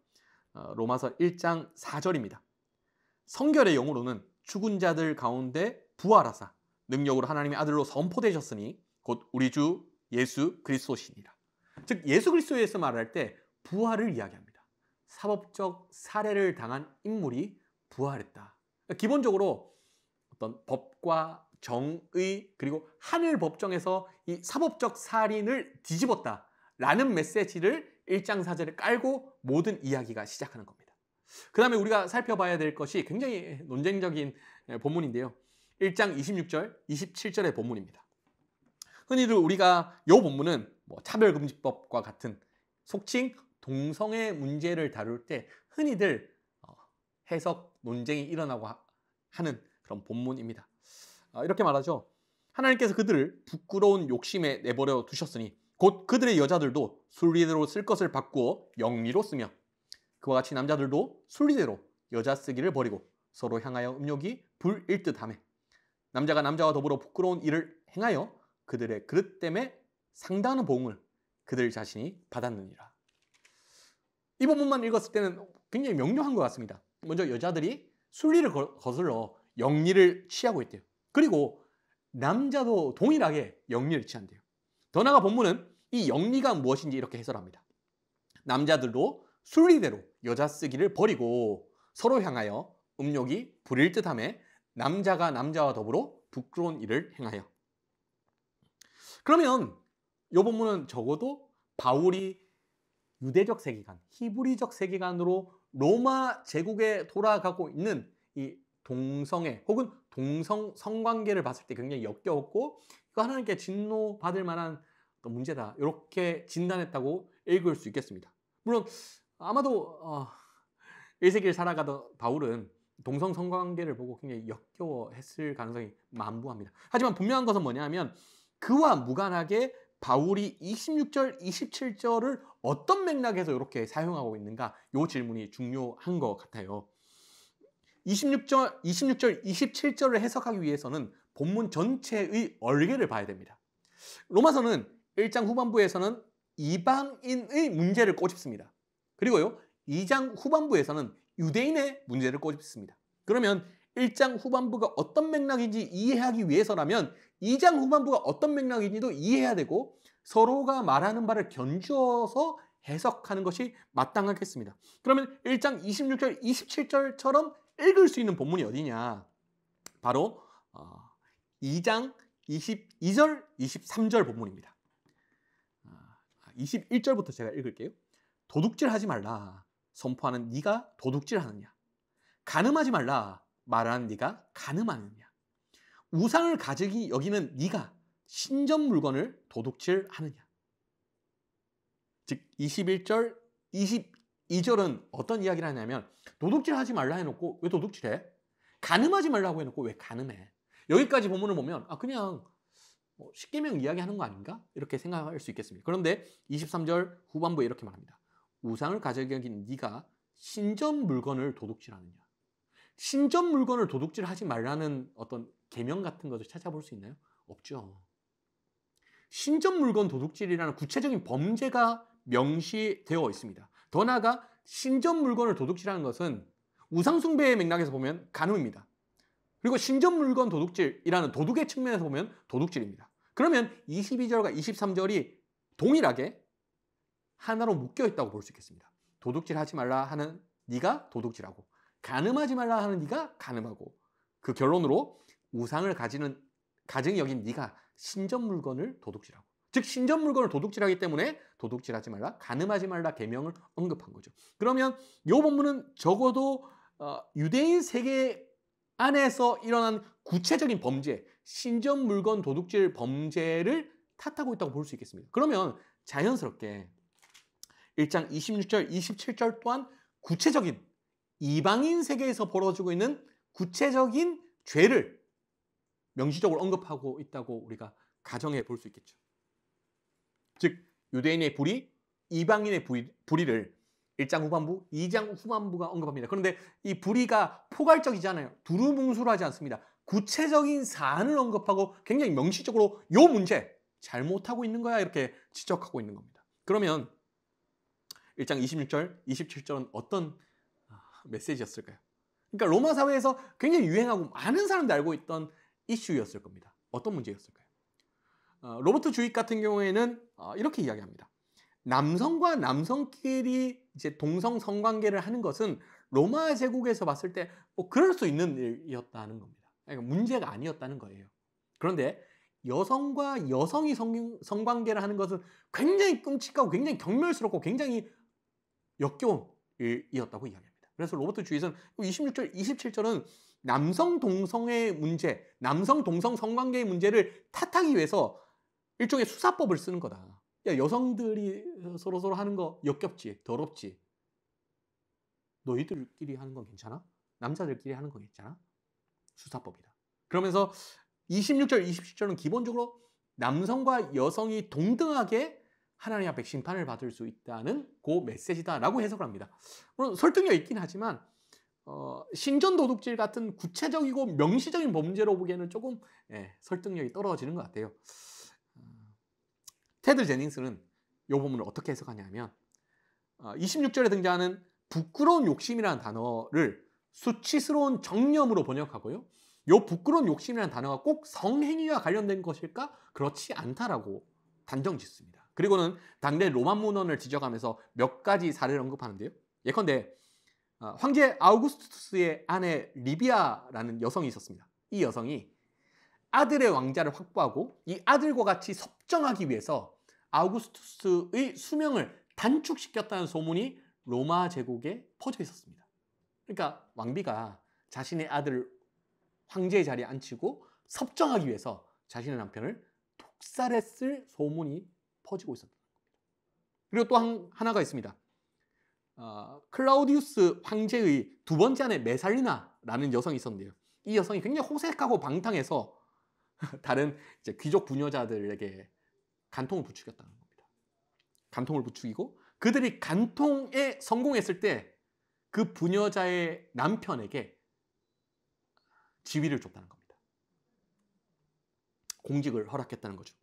로마서 1장 4절입니다. 성결의 영으로는 죽은 자들 가운데 부활하사 능력으로 하나님의 아들로 선포되셨으니 곧 우리 주 예수 그리스도시니라. 즉 예수 그리스도에서 말할 때 부활을 이야기합니다. 사법적 살해를 당한 인물이 부활했다. 기본적으로 어떤 법과 정의 그리고 하늘 법정에서 이 사법적 살인을 뒤집었다라는 메시지를 1장 4절에 깔고 모든 이야기가 시작하는 겁니다. 그 다음에 우리가 살펴봐야 될 것이 굉장히 논쟁적인 본문인데요. 1장 26절, 27절의 본문입니다. 흔히들 우리가 이 본문은 차별금지법과 같은 속칭 동성애 문제를 다룰 때 흔히들 해석 논쟁이 일어나고 하는 그런 본문입니다. 이렇게 말하죠. 하나님께서 그들을 부끄러운 욕심에 내버려 두셨으니 곧 그들의 여자들도 순리대로 쓸 것을 바꾸어 영리로 쓰며 그와 같이 남자들도 순리대로 여자 쓰기를 버리고 서로 향하여 음욕이 불일듯하며 남자가 남자와 더불어 부끄러운 일을 행하여 그들의 그릇 때문에 상당한 보응을 그들 자신이 받았느니라. 이 본문만 읽었을 때는 굉장히 명료한 것 같습니다. 먼저 여자들이 순리를 거슬러 영리를 취하고 있대요. 그리고 남자도 동일하게 영리를 취한대요. 더 나아가 본문은 이 영리가 무엇인지 이렇게 해설합니다. 남자들도 순리대로 여자 쓰기를 버리고 서로 향하여 음욕이 부릴 듯하며 남자가 남자와 더불어 부끄러운 일을 행하여. 그러면 이 본문은 적어도 바울이 유대적 세계관, 히브리적 세계관으로 로마 제국에 돌아가고 있는 이 동성애 혹은 동성 성관계를 봤을 때 굉장히 역겨웠고 이거 하나님께 진노받을 만한 어떤 문제다 이렇게 진단했다고 읽을 수 있겠습니다. 물론 아마도 1세기를 살아가던 바울은 동성 성관계를 보고 굉장히 역겨워했을 가능성이 만무합니다. 하지만 분명한 것은 뭐냐면 그와 무관하게 바울이 26절, 27절을 어떤 맥락에서 이렇게 사용하고 있는가 이 질문이 중요한 것 같아요. 26절, 27절을 해석하기 위해서는 본문 전체의 얼개를 봐야 됩니다. 로마서는 1장 후반부에서는 이방인의 문제를 꼬집습니다. 그리고요 2장 후반부에서는 유대인의 문제를 꼬집습니다. 그러면 1장 후반부가 어떤 맥락인지 이해하기 위해서라면 2장 후반부가 어떤 맥락인지도 이해해야 되고 서로가 말하는 바를 견주어서 해석하는 것이 마땅하겠습니다. 그러면 1장 26절, 27절처럼 읽을 수 있는 본문이 어디냐? 바로 2장 22절, 23절 본문입니다. 21절부터 제가 읽을게요. 도둑질하지 말라. 선포하는 네가 도둑질하느냐? 간음하지 말라. 말하는 네가 간음하느냐? 우상을 가지기 여기는 네가 신전 물건을 도둑질하느냐? 즉 21절, 22절은 어떤 이야기를 하냐면 도둑질하지 말라 해놓고 왜 도둑질해? 간음하지 말라고 해놓고 왜 간음해? 여기까지 본문을 보면 그냥 십계명 이야기하는 거 아닌가? 이렇게 생각할 수 있겠습니다. 그런데 23절 후반부에 이렇게 말합니다. 우상을 가지기 여긴 네가 신전 물건을 도둑질하느냐? 신전 물건을 도둑질하지 말라는 어떤 계명 같은 것을 찾아볼 수 있나요? 없죠. 신전 물건 도둑질이라는 구체적인 범죄가 명시되어 있습니다. 더 나아가 신전 물건을 도둑질하는 것은 우상숭배의 맥락에서 보면 간음입니다. 그리고 신전 물건 도둑질이라는 도둑의 측면에서 보면 도둑질입니다. 그러면 22절과 23절이 동일하게 하나로 묶여 있다고 볼 수 있겠습니다. 도둑질하지 말라 하는 네가 도둑질하고 간음하지 말라 하는 네가 간음하고 그 결론으로 우상을 가증히 여긴 네가 신전 물건을 도둑질하고 즉 신전 물건을 도둑질하기 때문에 도둑질하지 말라 간음하지 말라 계명을 언급한 거죠. 그러면 이 본문은 적어도 유대인 세계 안에서 일어난 구체적인 범죄 신전 물건 도둑질 범죄를 탓하고 있다고 볼 수 있겠습니다. 그러면 자연스럽게 1장 26절, 27절 또한 구체적인 이방인 세계에서 벌어지고 있는 구체적인 죄를 명시적으로 언급하고 있다고 우리가 가정해 볼 수 있겠죠. 즉 유대인의 불의, 이방인의 불의를 1장 후반부, 2장 후반부가 언급합니다. 그런데 이 불의가 포괄적이잖아요. 두루뭉술하지 않습니다. 구체적인 사안을 언급하고 굉장히 명시적으로 요 문제 잘못하고 있는 거야 이렇게 지적하고 있는 겁니다. 그러면 1장 26절, 27절은 어떤 메시지였을까요? 그러니까 로마 사회에서 굉장히 유행하고 많은 사람들이 알고 있던 이슈였을 겁니다. 어떤 문제였을까요? 로버트 주익 같은 경우에는 이렇게 이야기합니다. 남성과 남성끼리 이제 동성 성관계를 하는 것은 로마 제국에서 봤을 때 그럴 수 있는 일이었다는 겁니다. 그러니까 문제가 아니었다는 거예요. 그런데 여성과 여성이 성관계를 하는 것은 굉장히 끔찍하고 굉장히 경멸스럽고 굉장히 역겨운 일이었다고 이야기합니다. 그래서 로버트 주익은 26절, 27절은 남성 동성의 문제, 남성 동성 성관계의 문제를 탓하기 위해서 일종의 수사법을 쓰는 거다. 야, 여성들이 서로 하는 거 역겹지, 더럽지. 너희들끼리 하는 건 괜찮아? 남자들끼리 하는 건 괜찮아? 수사법이다. 그러면서 26절, 27절은 기본적으로 남성과 여성이 동등하게 하나님 앞에 심판을 받을 수 있다는 그 메시지다라고 해석을 합니다. 물론 설득력 있긴 하지만 신전 도둑질 같은 구체적이고 명시적인 범죄로 보기에는 조금 설득력이 떨어지는 것 같아요. 테드 제닝스는 이 부분을 어떻게 해석하냐면 26절에 등장하는 부끄러운 욕심이라는 단어를 수치스러운 정념으로 번역하고요. 이 부끄러운 욕심이라는 단어가 꼭 성행위와 관련된 것일까? 그렇지 않다라고 단정 짓습니다. 그리고는 당대 로마 문헌을 지적하면서 몇 가지 사례를 언급하는데요. 예컨대 황제 아우구스투스의 아내 리비아라는 여성이 있었습니다. 이 여성이 아들의 왕자를 확보하고 이 아들과 같이 섭정하기 위해서 아우구스투스의 수명을 단축시켰다는 소문이 로마 제국에 퍼져 있었습니다. 그러니까 왕비가 자신의 아들을 황제의 자리에 앉히고 섭정하기 위해서 자신의 남편을 독살했을 소문이 퍼지고 있었던 겁니다. 그리고 또 하나가 있습니다. 클라우디우스 황제의 두 번째 아내 메살리나라는 여성이 있었는데요. 이 여성이 굉장히 호색하고 방탕해서 다른 이제 귀족 부녀자들에게 간통을 부추겼다는 겁니다. 간통을 부추기고 그들이 간통에 성공했을 때 그 부녀자의 남편에게 지위를 줬다는 겁니다. 공직을 허락했다는 거죠.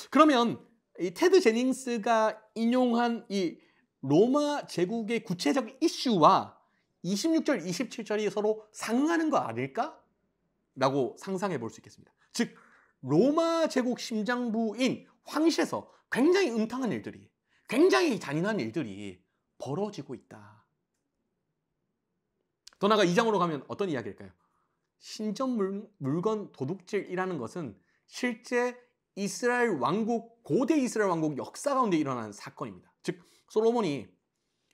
그러면 이 테드 제닝스가 인용한 이 로마 제국의 구체적 이슈와 26절, 27절이 서로 상응하는 거 아닐까? 라고 상상해 볼 수 있겠습니다. 즉 로마 제국 심장부인 황실에서 굉장히 음탕한 일들이, 굉장히 잔인한 일들이 벌어지고 있다. 더 나아가 2장으로 가면 어떤 이야기일까요? 신전 물건 도둑질이라는 것은 실제 이스라엘 왕국, 고대 이스라엘 왕국 역사 가운데 일어난 사건입니다. 즉 솔로몬이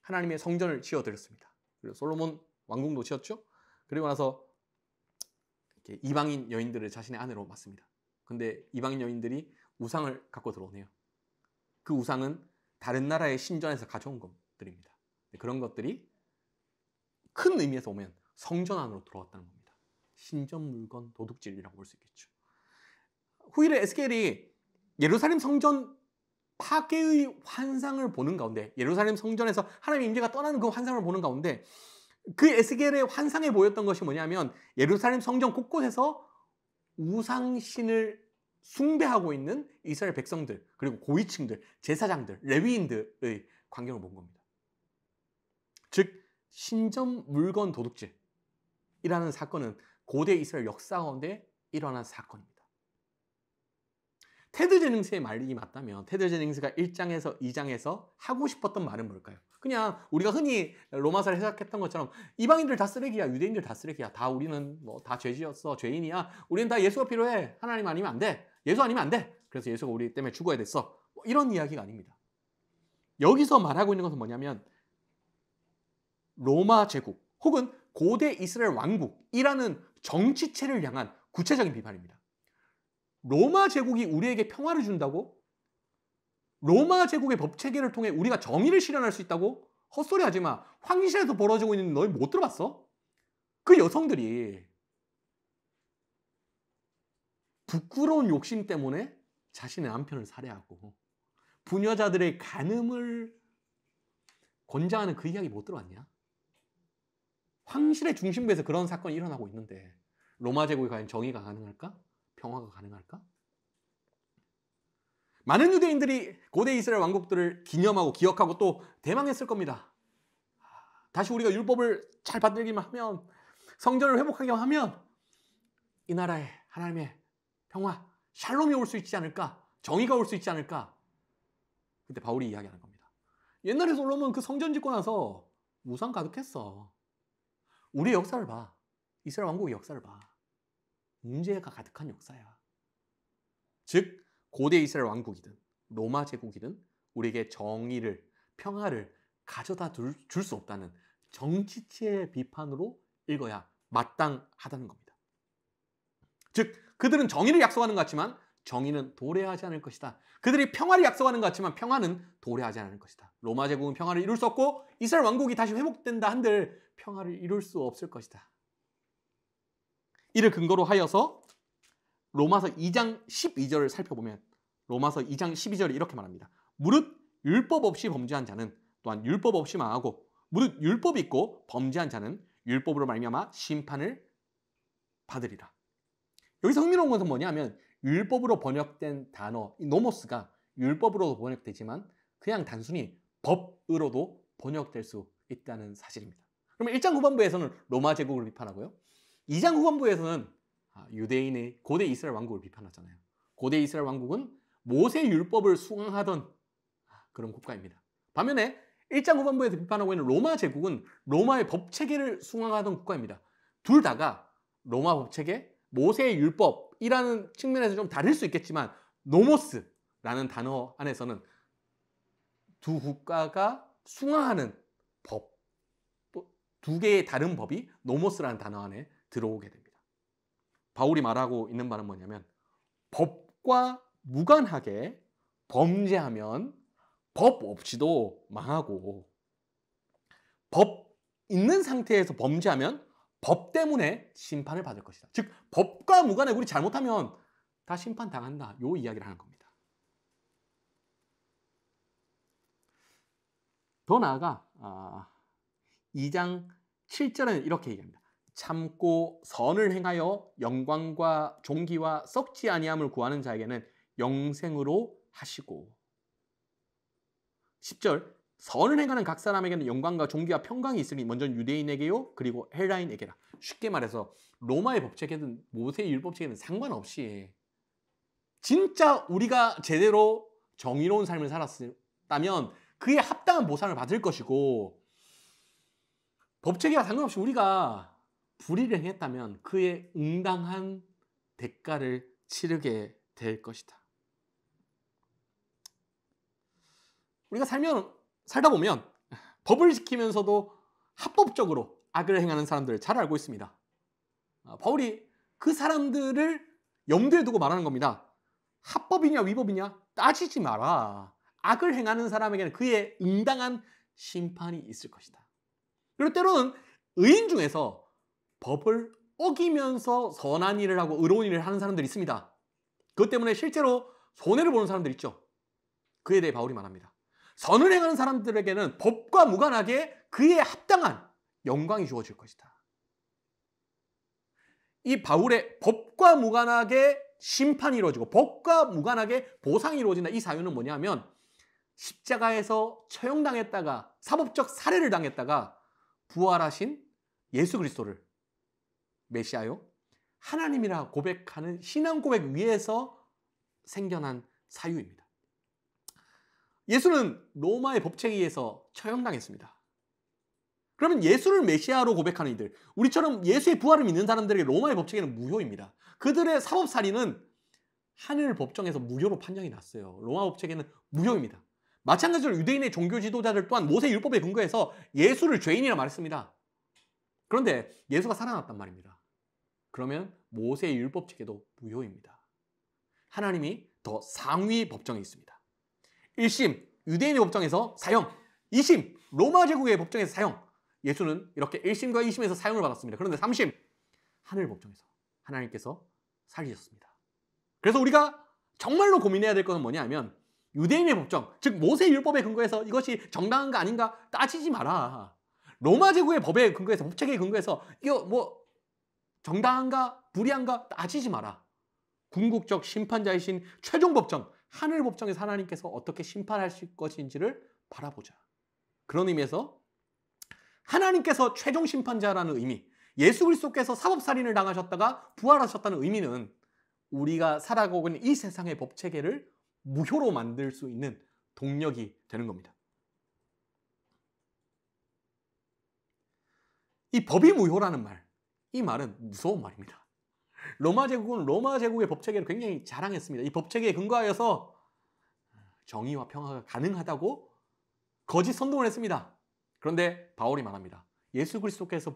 하나님의 성전을 지어드렸습니다. 그리고 솔로몬 왕궁도 지었죠. 그리고 나서 이렇게 이방인 여인들을 자신의 아내로 맞습니다. 근데 이방인 여인들이 우상을 갖고 들어오네요. 그 우상은 다른 나라의 신전에서 가져온 것들입니다. 그런 것들이 큰 의미에서 보면 성전 안으로 들어왔다는 겁니다. 신전 물건 도둑질이라고 볼 수 있겠죠. 후일에 에스겔이 예루살렘 성전 파괴의 환상을 보는 가운데, 예루살렘 성전에서 하나님의 임재가 떠나는 그 환상을 보는 가운데 그 에스겔의 환상에 보였던 것이 뭐냐면 예루살렘 성전 곳곳에서 우상신을 숭배하고 있는 이스라엘 백성들, 그리고 고위층들, 제사장들, 레위인들의 광경을 본 겁니다. 즉 신전 물건 도둑질이라는 사건은 고대 이스라엘 역사 가운데 일어난 사건입니다. 테드 제닝스의 말이 맞다면 테드 제닝스가 1장에서 2장에서 하고 싶었던 말은 뭘까요? 그냥 우리가 흔히 로마서를 해석했던 것처럼 이방인들 다 쓰레기야, 유대인들 다 쓰레기야, 다 우리는 뭐 다 죄지었어, 죄인이야, 우리는 다 예수가 필요해, 하나님 아니면 안 돼, 예수 아니면 안 돼, 그래서 예수가 우리 때문에 죽어야 됐어, 뭐 이런 이야기가 아닙니다. 여기서 말하고 있는 것은 뭐냐면 로마 제국 혹은 고대 이스라엘 왕국이라는 정치체를 향한 구체적인 비판입니다. 로마 제국이 우리에게 평화를 준다고? 로마 제국의 법체계를 통해 우리가 정의를 실현할 수 있다고? 헛소리 하지 마. 황실에서 벌어지고 있는 너희 못 들어봤어? 그 여성들이 부끄러운 욕심 때문에 자신의 남편을 살해하고 부녀자들의 간음을 권장하는 그 이야기 못 들어봤냐? 황실의 중심부에서 그런 사건이 일어나고 있는데 로마 제국이 과연 정의가 가능할까? 평화가 가능할까? 많은 유대인들이 고대 이스라엘 왕국들을 기념하고 기억하고 또 대망했을 겁니다. 다시 우리가 율법을 잘 받들기만 하면, 성전을 회복하기만 하면 이 나라에 하나님의 평화, 샬롬이 올 수 있지 않을까? 정의가 올 수 있지 않을까? 그때 바울이 이야기하는 겁니다. 옛날에 솔로몬 그 성전 짓고 나서 우상 가득했어. 우리의 역사를 봐. 이스라엘 왕국의 역사를 봐. 문제가 가득한 역사야. 즉 고대 이스라엘 왕국이든 로마 제국이든 우리에게 정의를, 평화를 가져다 줄 수 없다는 정치체의 비판으로 읽어야 마땅하다는 겁니다. 즉 그들은 정의를 약속하는 것 같지만 정의는 도래하지 않을 것이다. 그들이 평화를 약속하는 것 같지만 평화는 도래하지 않을 것이다. 로마 제국은 평화를 이룰 수 없고 이스라엘 왕국이 다시 회복된다 한들 평화를 이룰 수 없을 것이다. 이를 근거로 하여서 로마서 2장 12절을 살펴보면 로마서 2장 12절이 이렇게 말합니다. 무릇 율법 없이 범죄한 자는 또한 율법 없이 망하고 무릇 율법이 있고 범죄한 자는 율법으로 말미암아 심판을 받으리라. 여기서 흥미로운 것은 뭐냐면 율법으로 번역된 단어 이 노모스가 율법으로도 번역되지만 그냥 단순히 법으로도 번역될 수 있다는 사실입니다. 그러면 1장 후반부에서는 로마 제국을 비판하고요. 2장 후반부에서는 유대인의 고대 이스라엘 왕국을 비판하잖아요. 고대 이스라엘 왕국은 모세 율법을 수강하던 그런 국가입니다. 반면에 1장 후반부에서 비판하고 있는 로마 제국은 로마의 법체계를 수강하던 국가입니다. 둘 다가 로마 법체계, 모세의 율법이라는 측면에서 좀 다를 수 있겠지만 노모스라는 단어 안에서는 두 국가가 숭하하는 법, 또 두 개의 다른 법이 노모스라는 단어 안에 들어오게 됩니다. 바울이 말하고 있는 바는 뭐냐면 법과 무관하게 범죄하면 법 없이도 망하고 법 있는 상태에서 범죄하면 법 때문에 심판을 받을 것이다. 즉 법과 무관하게 우리 잘못하면 다 심판당한다. 요 이야기를 하는 겁니다. 더 나아가 2장 7절은 이렇게 얘기합니다. 참고 선을 행하여 영광과 존귀와 썩지 아니함을 구하는 자에게는 영생으로 하시고 10절 선을 행하는 각 사람에게는 영광과 존귀와 평강이 있으니 먼저 유대인에게요 그리고 헬라인에게라. 쉽게 말해서 로마의 법칙에는 모세의 율법책에는 상관없이 진짜 우리가 제대로 정의로운 삶을 살았다면 그에 합당한 보상을 받을 것이고 법체계와 상관없이 우리가 불의를 행했다면 그에 응당한 대가를 치르게 될 것이다. 우리가 살다 보면 법을 지키면서도 합법적으로 악을 행하는 사람들을 잘 알고 있습니다. 바울이 그 사람들을 염두에 두고 말하는 겁니다. 합법이냐 위법이냐 따지지 마라. 악을 행하는 사람에게는 그에 응당한 심판이 있을 것이다. 그리고 때로는 의인 중에서 법을 어기면서 선한 일을 하고 의로운 일을 하는 사람들이 있습니다. 그것 때문에 실제로 손해를 보는 사람들 있죠. 그에 대해 바울이 말합니다. 선을 행하는 사람들에게는 법과 무관하게 그에 합당한 영광이 주어질 것이다. 이 바울의 법과 무관하게 심판이 이루어지고 법과 무관하게 보상이 이루어진다. 이 사유는 뭐냐면 십자가에서 처형당했다가 사법적 살해를 당했다가 부활하신 예수 그리스도를 메시아요 하나님이라 고백하는 신앙 고백 위에서 생겨난 사유입니다. 예수는 로마의 법체에 의해서 처형당했습니다. 그러면 예수를 메시아로 고백하는 이들, 우리처럼 예수의 부활을 믿는 사람들에게 로마의 법칙에는 무효입니다. 그들의 사법살인은 하늘 법정에서 무효로 판정이 났어요. 로마 법칙에는 무효입니다. 마찬가지로 유대인의 종교 지도자들 또한 모세 율법에 근거해서 예수를 죄인이라 말했습니다. 그런데 예수가 살아났단 말입니다. 그러면 모세 율법칙에도 무효입니다. 하나님이 더 상위 법정에 있습니다. 1심 유대인의 법정에서 사형, 2심 로마 제국의 법정에서 사형. 예수는 이렇게 1심과 2심에서 사형을 받았습니다. 그런데 3심 하늘 법정에서 하나님께서 살리셨습니다. 그래서 우리가 정말로 고민해야 될 것은 뭐냐 하면 유대인의 법정, 즉 모세 율법에 근거해서 이것이 정당한가 아닌가 따지지 마라. 로마 제국의 법에 근거해서 법칙에 근거해서 이거 뭐 정당한가 불의한가 따지지 마라. 궁극적 심판자이신 최종 법정, 하늘 법정에서 하나님께서 어떻게 심판하실 것인지를 바라보자. 그런 의미에서 하나님께서 최종 심판자라는 의미, 예수 그리스도께서 사법살인을 당하셨다가 부활하셨다는 의미는 우리가 살아가고 있는 이 세상의 법체계를 무효로 만들 수 있는 동력이 되는 겁니다. 이 법이 무효라는 말, 이 말은 무서운 말입니다. 로마 제국은 로마 제국의 법체계를 굉장히 자랑했습니다. 이 법체계에 근거하여서 정의와 평화가 가능하다고 거짓 선동을 했습니다. 그런데 바울이 말합니다. 예수 그리스도께서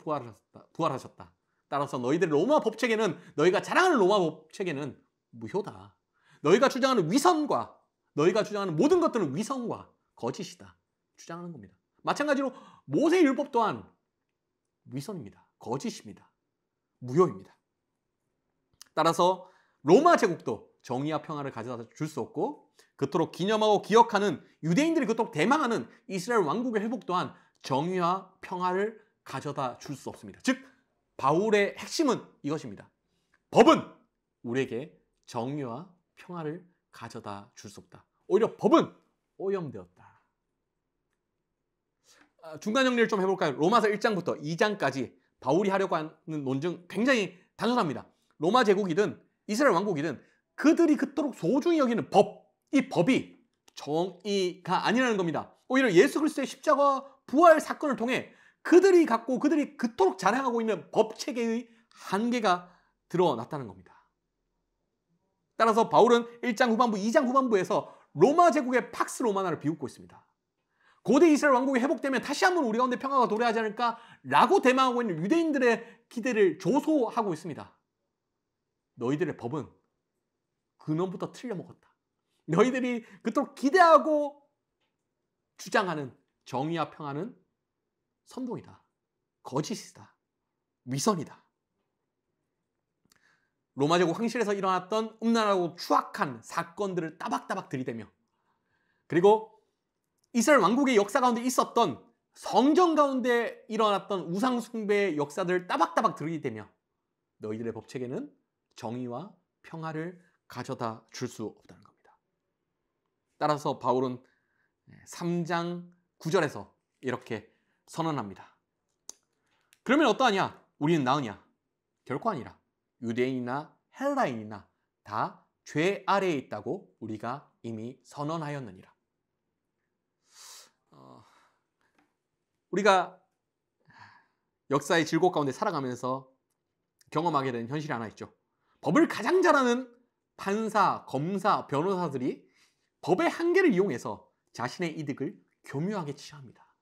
부활하셨다. 따라서 너희들 로마 법체계는, 너희가 자랑하는 로마 법체계는 무효다. 너희가 주장하는 위선과 너희가 주장하는 모든 것들은 위선과 거짓이다. 주장하는 겁니다. 마찬가지로 모세 율법 또한 위선입니다. 거짓입니다. 무효입니다. 따라서 로마 제국도 정의와 평화를 가져다 줄 수 없고 그토록 기념하고 기억하는 유대인들이 그토록 대망하는 이스라엘 왕국의 회복 또한 정의와 평화를 가져다 줄 수 없습니다. 즉 바울의 핵심은 이것입니다. 법은 우리에게 정의와 평화를 가져다 줄 수 없다. 오히려 법은 오염되었다. 중간 정리를 좀 해볼까요? 로마서 1장부터 2장까지 바울이 하려고 하는 논증 굉장히 단순합니다. 로마 제국이든 이스라엘 왕국이든 그들이 그토록 소중히 여기는 법, 이 법이 정의가 아니라는 겁니다. 오히려 예수 그리스도의 십자가 부활 사건을 통해 그들이 그토록 자랑하고 있는 법 체계의 한계가 드러났다는 겁니다. 따라서 바울은 1장 후반부, 2장 후반부에서 로마 제국의 팍스 로마나를 비웃고 있습니다. 고대 이스라엘 왕국이 회복되면 다시 한번 우리 가운데 평화가 도래하지 않을까라고 대망하고 있는 유대인들의 기대를 조소하고 있습니다. 너희들의 법은 근원부터 틀려먹었다. 너희들이 그토록 기대하고 주장하는 정의와 평화는 선동이다. 거짓이다. 위선이다. 로마 제국 황실에서 일어났던 음란하고 추악한 사건들을 따박따박 들이대며, 그리고 이스라엘 왕국의 역사 가운데 있었던 성전 가운데 일어났던 우상 숭배의 역사들을 따박따박 들이대며 너희들의 법체계는 정의와 평화를 가져다 줄 수 없다는 겁니다. 따라서 바울은 3장 9절에서 이렇게 선언합니다. 그러면 어떠하냐? 우리는 나으냐? 결코 아니라. 유대인이나 헬라인이나 다 죄 아래에 있다고 우리가 이미 선언하였느니라. 우리가 역사의 질곡 가운데 살아가면서 경험하게 된 현실이 하나 있죠. 법을 가장 잘하는 판사, 검사, 변호사들이 법의 한계를 이용해서 자신의 이득을 교묘하게 취합니다.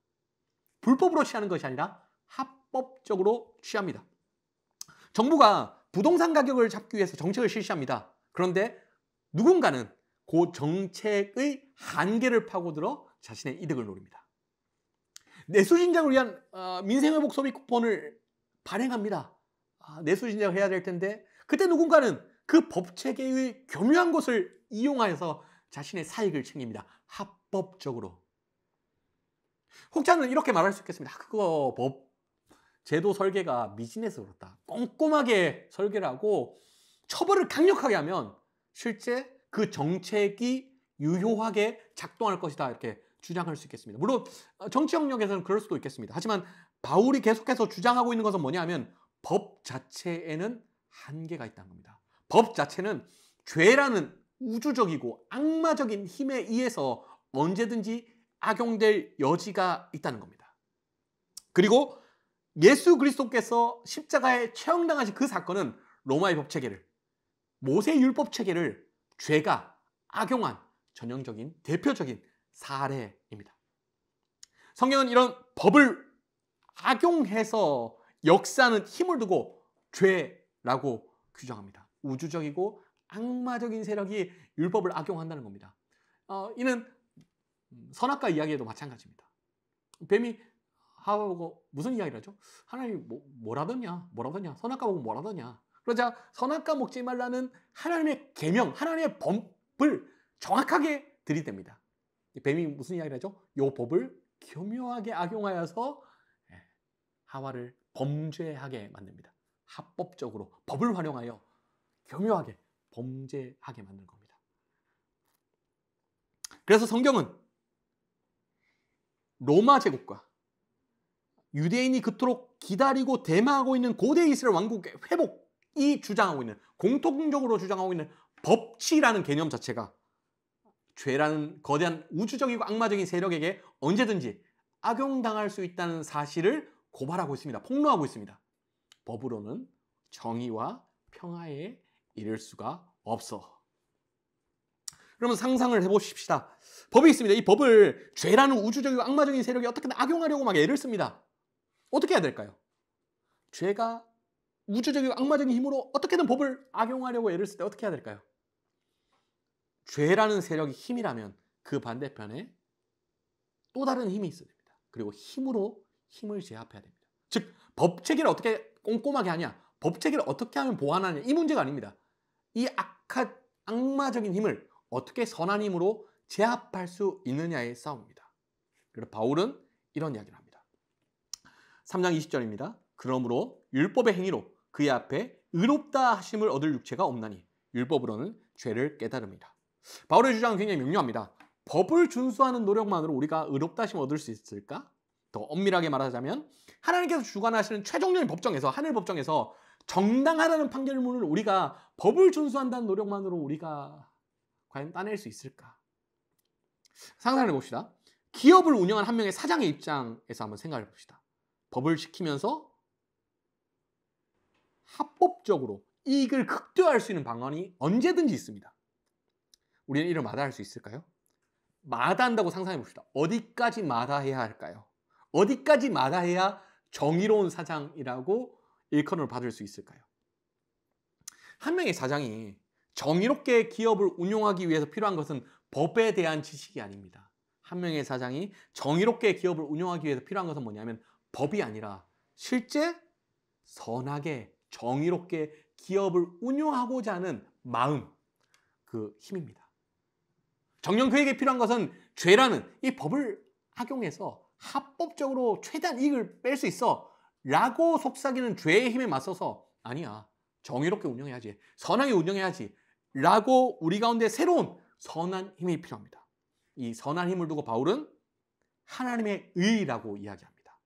불법으로 취하는 것이 아니라 합법적으로 취합니다. 정부가 부동산 가격을 잡기 위해서 정책을 실시합니다. 그런데 누군가는 그 정책의 한계를 파고들어 자신의 이득을 노립니다. 내수진작을 위한 민생회복 소비 쿠폰을 발행합니다. 내수진작을 해야 될 텐데 그때 누군가는 그 법체계의 교묘한 것을 이용하여서 자신의 사익을 챙깁니다. 합법적으로. 혹자는 이렇게 말할 수 있겠습니다. 그거 법 제도 설계가 미진해서 그렇다. 꼼꼼하게 설계를 하고 처벌을 강력하게 하면 실제 그 정책이 유효하게 작동할 것이다. 이렇게 주장할 수 있겠습니다. 물론 정치 영역에서는 그럴 수도 있겠습니다. 하지만 바울이 계속해서 주장하고 있는 것은 뭐냐면 법 자체에는 한계가 있다는 겁니다. 법 자체는 죄라는 우주적이고 악마적인 힘에 의해서 언제든지 악용될 여지가 있다는 겁니다. 그리고 예수 그리스도께서 십자가에 처형당하신 그 사건은 로마의 법체계를, 모세 율법 체계를 죄가 악용한 전형적인 대표적인 사례입니다. 성경은 이런 법을 악용해서 역사는 힘을 두고 죄라고 규정합니다. 우주적이고 악마적인 세력이 율법을 악용한다는 겁니다. 이는 선악과 이야기에도 마찬가지입니다. 뱀이 하와 보고 무슨 이야기를 하죠? 하나님이 뭐라더냐? 선악과 보고 뭐라더냐? 그러자 선악과 먹지 말라는 하나님의 계명, 하나님의 법을 정확하게 들이댑니다. 뱀이 무슨 이야기를 하죠? 이 법을 교묘하게 악용하여서 하와를 범죄하게 만듭니다. 합법적으로 법을 활용하여 교묘하게 범죄하게 만든 겁니다. 그래서 성경은 로마 제국과 유대인이 그토록 기다리고 대마하고 있는 고대 이스라엘 왕국의 회복이 주장하고 있는, 공통적으로 주장하고 있는 법치라는 개념 자체가 죄라는 거대한 우주적이고 악마적인 세력에게 언제든지 악용당할 수 있다는 사실을 고발하고 있습니다. 폭로하고 있습니다. 법으로는 정의와 평화에 이를 수가 없어. 그러면 상상을 해보십시다. 법이 있습니다. 이 법을 죄라는 우주적이고 악마적인 세력이 어떻게든 악용하려고 막 애를 씁니다. 어떻게 해야 될까요? 죄가 우주적이고 악마적인 힘으로 어떻게든 법을 악용하려고 애를 쓸 때 어떻게 해야 될까요? 죄라는 세력이 힘이라면 그 반대편에 또 다른 힘이 있어야 됩니다. 그리고 힘으로 힘을 제압해야 됩니다. 즉 법체계를 어떻게 꼼꼼하게 하냐, 법체계를 어떻게 하면 보완하냐, 이 문제가 아닙니다. 이 악한 악마적인 힘을 어떻게 선한 힘으로 제압할 수 있느냐의 싸움입니다. 그래서 바울은 이런 이야기를 합니다. 3장 20절입니다. 그러므로 율법의 행위로 그의 앞에 의롭다 하심을 얻을 육체가 없나니 율법으로는 죄를 깨달음이라. 바울의 주장은 굉장히 명료합니다. 법을 준수하는 노력만으로 우리가 의롭다 하심을 얻을 수 있을까? 더 엄밀하게 말하자면 하나님께서 주관하시는 최종적인 법정에서, 하늘 법정에서 정당하다는 판결문을 우리가 법을 준수한다는 노력만으로 우리가 과연 따낼 수 있을까? 상상해 봅시다. 기업을 운영한 한 명의 사장의 입장에서 한번 생각해 봅시다. 법을 지키면서 합법적으로 이익을 극대화할 수 있는 방안이 언제든지 있습니다. 우리는 이를 마다할 수 있을까요? 마다한다고 상상해 봅시다. 어디까지 마다해야 할까요? 어디까지 마다해야 정의로운 사장이라고 일컬음을 받을 수 있을까요? 한 명의 사장이 정의롭게 기업을 운용하기 위해서 필요한 것은 법에 대한 지식이 아닙니다. 한 명의 사장이 정의롭게 기업을 운용하기 위해서 필요한 것은 뭐냐면 법이 아니라 실제 선하게 정의롭게 기업을 운용하고자 하는 마음, 그 힘입니다. 정녕 그에게 필요한 것은 죄라는 이 법을 악용해서 합법적으로 최대한 이익을 뺄 수 있어 라고 속삭이는 죄의 힘에 맞서서 아니야, 정의롭게 운영해야지, 선하게 운영해야지 라고 우리 가운데 새로운 선한 힘이 필요합니다. 이 선한 힘을 두고 바울은 하나님의 의라고 이야기합니다.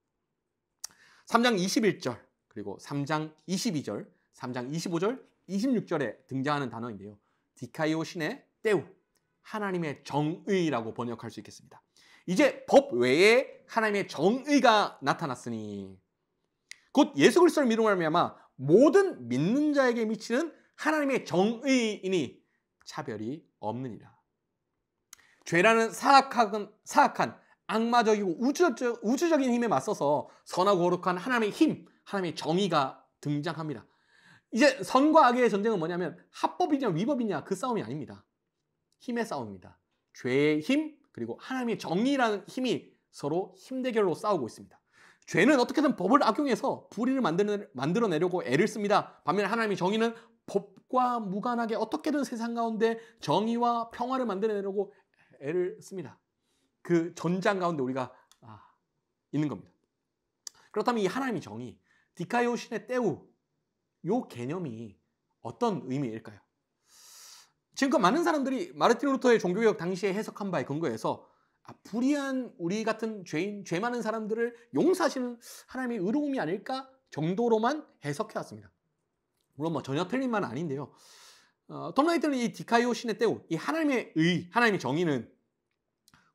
3장 21절 그리고 3장 22절, 3장 25절, 26절에 등장하는 단어인데요. 디카이오신의 때우, 하나님의 정의라고 번역할 수 있겠습니다. 이제 법 외에 하나님의 정의가 나타났으니 곧 예수 그리스도를 믿음으로 말미암아 모든 믿는 자에게 미치는 하나님의 정의이니 차별이 없느니라. 죄라는 사악한 악마적이고 우주적인 힘에 맞서서 선하고 거룩한 하나님의 힘, 하나님의 정의가 등장합니다. 이제 선과 악의 전쟁은 뭐냐면 합법이냐 위법이냐 그 싸움이 아닙니다. 힘의 싸움입니다. 죄의 힘 그리고 하나님의 정의라는 힘이 서로 힘대결로 싸우고 있습니다. 죄는 어떻게든 법을 악용해서 불의를 만들어내려고 애를 씁니다. 반면에 하나님의 정의는 법과 무관하게 어떻게든 세상 가운데 정의와 평화를 만들어내려고 애를 씁니다. 그 전장 가운데 우리가 있는 겁니다. 그렇다면 이 하나님의 정의, 디카이오신의 때우, 요 개념이 어떤 의미일까요? 지금껏 많은 사람들이 마르틴 루터의 종교개혁 당시에 해석한 바에 근거해서 불의한 우리 같은 죄 많은 사람들을 용서하시는 하나님의 의로움이 아닐까 정도로만 해석해왔습니다. 물론 뭐 전혀 틀린 말은 아닌데요. 톰라이트는 이 디카이오신의 때우, 이 하나님의 의, 하나님의 정의는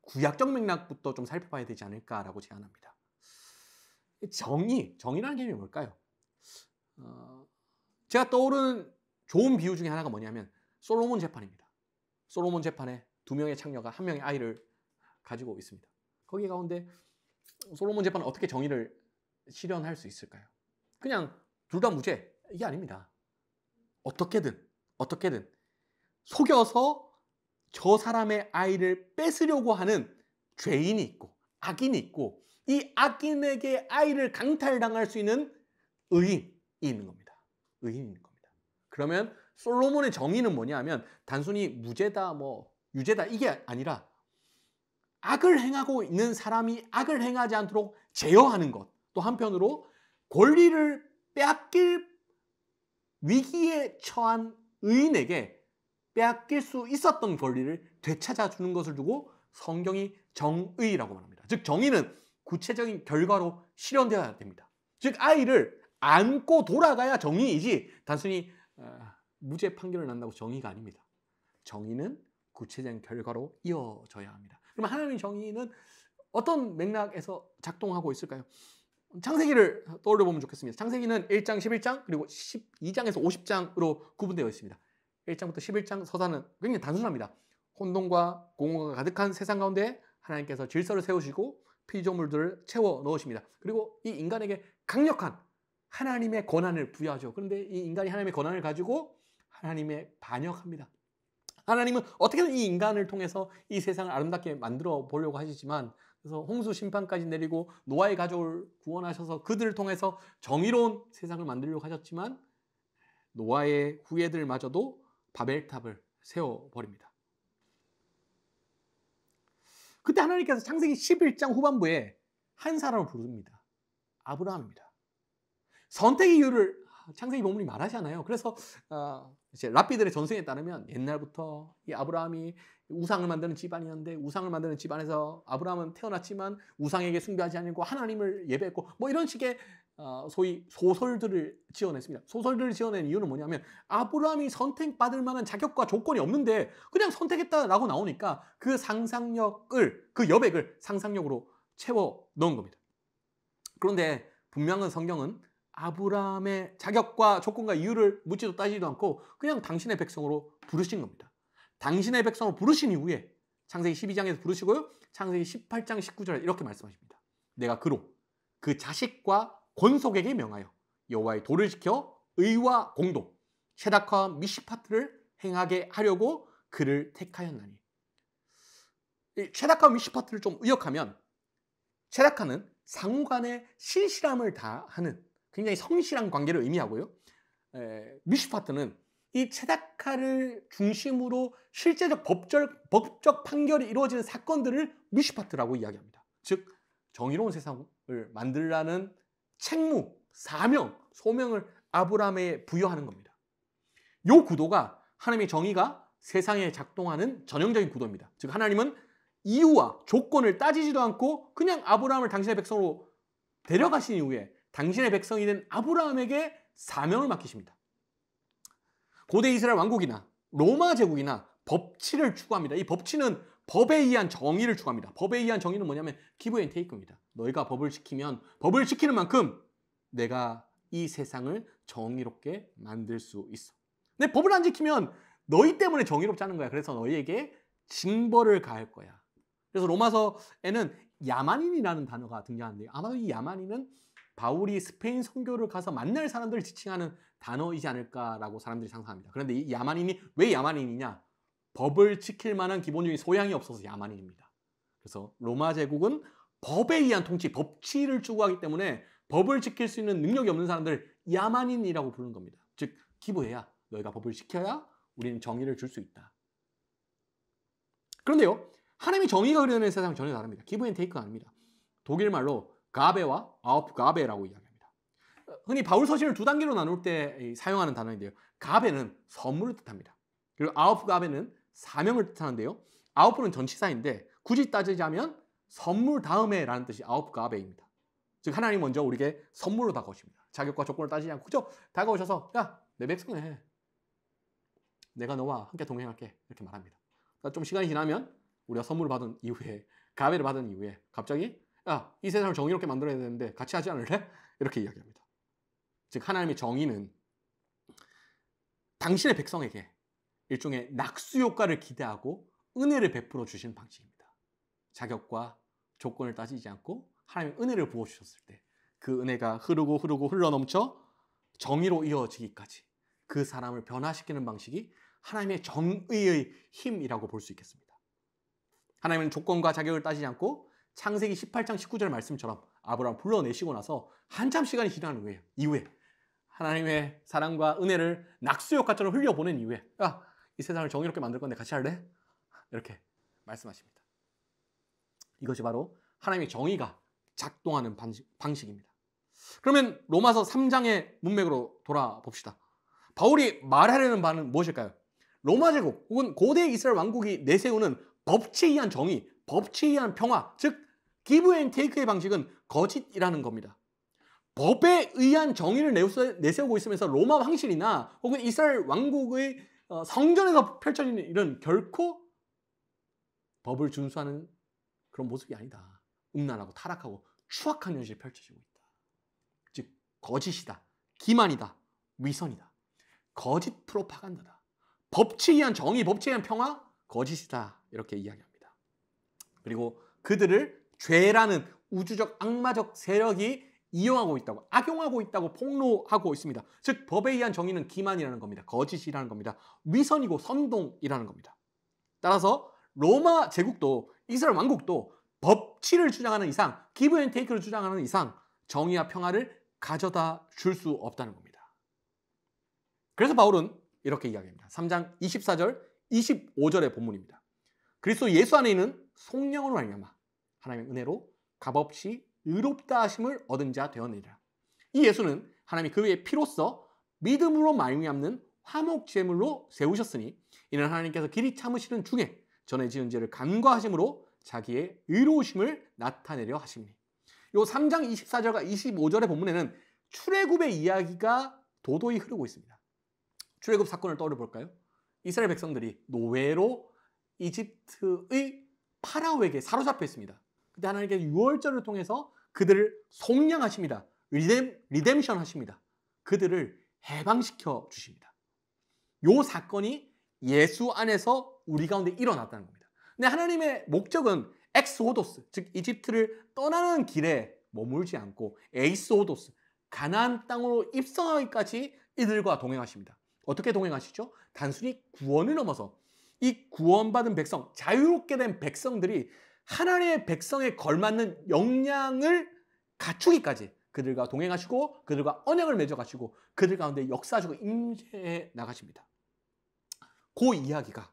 구약적 맥락부터 좀 살펴봐야 되지 않을까라고 제안합니다. 정의라는 개념이 뭘까요? 제가 떠오르는 좋은 비유 중에 하나가 뭐냐면 솔로몬 재판입니다. 솔로몬 재판에 두 명의 창녀가 한 명의 아이를 가지고 있습니다. 거기 가운데 솔로몬 재판은 어떻게 정의를 실현할 수 있을까요? 그냥 둘 다 무죄, 이게 아닙니다. 어떻게든 속여서 저 사람의 아이를 뺏으려고 하는 죄인이 있고 악인이 있고 이 악인에게 아이를 강탈당할 수 있는 의인이 있는 겁니다. 의인이 있는 겁니다. 그러면 솔로몬의 정의는 뭐냐 하면 단순히 무죄다 유죄다 이게 아니라 악을 행하고 있는 사람이 악을 행하지 않도록 제어하는 것, 또 한편으로 권리를 빼앗길 위기에 처한 의인에게 빼앗길 수 있었던 권리를 되찾아 주는 것을 두고 성경이 정의라고 말합니다. 즉 정의는 구체적인 결과로 실현되어야 됩니다. 즉 아이를 안고 돌아가야 정의이지 단순히 무죄 판결을 난다고 정의가 아닙니다. 정의는 구체적인 결과로 이어져야 합니다. 그럼 하나님의 정의는 어떤 맥락에서 작동하고 있을까요? 창세기를 떠올려 보면 좋겠습니다. 창세기는 1장, 11장 그리고 12장에서 50장으로 구분되어 있습니다. 1장부터 11장 서사는 굉장히 단순합니다. 혼돈과 공허가 가득한 세상 가운데 하나님께서 질서를 세우시고 피조물들을 채워 넣으십니다. 그리고 이 인간에게 강력한 하나님의 권한을 부여하죠. 그런데 이 인간이 하나님의 권한을 가지고 하나님에 반역합니다. 하나님은 어떻게든 이 인간을 통해서 이 세상을 아름답게 만들어 보려고 하시지만 그래서 홍수 심판까지 내리고 노아의 가족을 구원하셔서 그들을 통해서 정의로운 세상을 만들려고 하셨지만 노아의 후예들마저도 바벨탑을 세워버립니다. 그때 하나님께서 창세기 11장 후반부에 한 사람을 부릅니다. 아브라함입니다. 선택의 이유를 창세기 본문이 말하지 않아요. 그래서 이제 랍비들의 전승에 따르면 옛날부터 이 아브라함이 우상을 만드는 집안이었는데 우상을 만드는 집안에서 아브라함은 태어났지만 우상에게 숭배하지 않고 하나님을 예배했고 뭐 이런 식의 소위 소설들을 지어냈습니다. 소설들을 지어낸 이유는 뭐냐면 아브라함이 선택받을 만한 자격과 조건이 없는데 그냥 선택했다라고 나오니까 그 상상력을, 그 여백을 상상력으로 채워 넣은 겁니다. 그런데 분명한 성경은 아브라함의 자격과 조건과 이유를 묻지도 따지지도 않고 그냥 당신의 백성으로 부르신 겁니다. 당신의 백성으로 부르신 이후에 창세기 12장에서 부르시고요. 창세기 18장 19절에 이렇게 말씀하십니다. 내가 그로 그 자식과 권속에게 명하여 여호와의 도를 지켜 의와 공도, 체다카와 미시파트를 행하게 하려고 그를 택하였나니. 이 체다카와 미시파트를 좀 의역하면 체다카는 상호간의 신실함을 다하는 굉장히 성실한 관계를 의미하고요. 미시파트는 이 체다카를 중심으로 실제적 법적 판결이 이루어지는 사건들을 미시파트라고 이야기합니다. 즉 정의로운 세상을 만들라는 책무, 사명, 소명을 아브라함에 부여하는 겁니다. 이 구도가 하나님의 정의가 세상에 작동하는 전형적인 구도입니다. 즉 하나님은 이유와 조건을 따지지도 않고 그냥 아브라함을 당신의 백성으로 데려가신 이후에 당신의 백성이 된 아브라함에게 사명을 맡기십니다. 고대 이스라엘 왕국이나 로마 제국이나 법치를 추구합니다. 이 법치는 법에 의한 정의를 추구합니다. 법에 의한 정의는 뭐냐면 기브 앤 테이크입니다. 너희가 법을 지키면 법을 지키는 만큼 내가 이 세상을 정의롭게 만들 수 있어. 근데 법을 안 지키면 너희 때문에 정의롭지 않은 거야. 그래서 너희에게 징벌을 가할 거야. 그래서 로마서에는 야만인이라는 단어가 등장하는데요. 아마도 이 야만인은 바울이 스페인 선교를 가서 만날 사람들을 지칭하는 단어이지 않을까라고 사람들이 상상합니다. 그런데 이 야만인이 왜 야만인이냐? 법을 지킬 만한 기본적인 소양이 없어서 야만인입니다. 그래서 로마 제국은 법에 의한 통치, 법치를 추구하기 때문에 법을 지킬 수 있는 능력이 없는 사람들을 야만인이라고 부르는 겁니다. 즉 기부해야, 너희가 법을 지켜야 우리는 정의를 줄 수 있다. 그런데요, 하나님이 정의가 그려낸 세상은 전혀 다릅니다. 기브 앤 테이크가 아닙니다. 독일 말로 가베와 아우프가베라고 이야기합니다. 흔히 바울 서신을 두 단계로 나눌 때 사용하는 단어인데요. 가베는 선물을 뜻합니다. 그리고 아우프가베는 사명을 뜻하는데요. 아우프는 전치사인데 굳이 따지자면 선물 다음에 라는 뜻이 아우프가베입니다. 즉 하나님 먼저 우리에게 선물로 다가오십니다. 자격과 조건을 따지지 않고 그저 다가오셔서 야, 내 백성이네. 내가 너와 함께 동행할게. 이렇게 말합니다. 좀 시간이 지나면 우리가 선물을 받은 이후에, 가베를 받은 이후에 갑자기 야, 이 세상을 정의롭게 만들어야 되는데 같이 하지 않을래? 이렇게 이야기합니다. 즉 하나님의 정의는 당신의 백성에게 일종의 낙수 효과를 기대하고 은혜를 베풀어 주시는 방식입니다. 자격과 조건을 따지지 않고 하나님의 은혜를 부어주셨을 때 그 은혜가 흐르고 흘러넘쳐 정의로 이어지기까지 그 사람을 변화시키는 방식이 하나님의 정의의 힘이라고 볼 수 있겠습니다. 하나님은 조건과 자격을 따지지 않고 창세기 18장 19절 말씀처럼 아브라함을 불러내시고 나서 한참 시간이 지난 이후에 하나님의 사랑과 은혜를 낙수효과처럼 흘려보낸 이후에 야, 이 세상을 정의롭게 만들 건데 같이 할래? 이렇게 말씀하십니다. 이것이 바로 하나님의 정의가 작동하는 방식입니다. 그러면 로마서 3장의 문맥으로 돌아봅시다. 바울이 말하려는 바는 무엇일까요? 로마 제국 혹은 고대 이스라엘 왕국이 내세우는 법치에 의한 정의, 법치에 의한 평화, 즉 기브 앤 테이크의 방식은 거짓이라는 겁니다. 법에 의한 정의를 내세우고 있으면서 로마 황실이나 혹은 이스라엘 왕국의 성전에서 펼쳐지는 일은 결코 법을 준수하는 그런 모습이 아니다. 음란하고 타락하고 추악한 현실이 펼쳐지고 있다. 즉 거짓이다, 기만이다, 위선이다, 거짓 프로파간다다. 법치에 의한 정의, 법치에 의한 평화, 거짓이다. 이렇게 이야기합니다. 그리고 그들을 죄라는 우주적 악마적 세력이 이용하고 있다고, 악용하고 있다고 폭로하고 있습니다. 즉 법에 의한 정의는 기만이라는 겁니다. 거짓이라는 겁니다. 위선이고 선동이라는 겁니다. 따라서 로마 제국도 이스라엘 왕국도 법치를 주장하는 이상, 기브 앤 테이크를 주장하는 이상 정의와 평화를 가져다 줄 수 없다는 겁니다. 그래서 바울은 이렇게 이야기합니다. 3장 24절, 25절의 본문입니다. 그리스도 예수 안에 있는 성령으로 말미암아 하나님의 은혜로 값없이 의롭다 하심을 얻은 자 되었느니라. 이 예수는 하나님이 그의 피로써 믿음으로 말미암는 화목 제물로 세우셨으니 이는 하나님께서 길이 참으시는 중에 전에 지은 죄를 간과하심으로 자기의 의로우심을 나타내려 하심이니. 이 3장 24절과 25절의 본문에는 출애굽의 이야기가 도도히 흐르고 있습니다. 출애굽 사건을 떠올려 볼까요? 이스라엘 백성들이 노예로 이집트의 파라오에게 사로잡혀 있습니다. 그때 하나님께서 유월절을 통해서 그들을 속량하십니다. 리뎀션 하십니다. 그들을 해방시켜 주십니다. 이 사건이 예수 안에서 우리 가운데 일어났다는 겁니다. 근데 하나님의 목적은 엑스오도스, 즉 이집트를 떠나는 길에 머물지 않고 에이스오도스, 가나안 땅으로 입성하기까지 이들과 동행하십니다. 어떻게 동행하시죠? 단순히 구원을 넘어서 이 구원받은 백성, 자유롭게 된 백성들이 하나님의 백성에 걸맞는 역량을 갖추기까지 그들과 동행하시고 그들과 언약을 맺어가시고 그들 가운데 역사하시고 임재해 나가십니다. 그 이야기가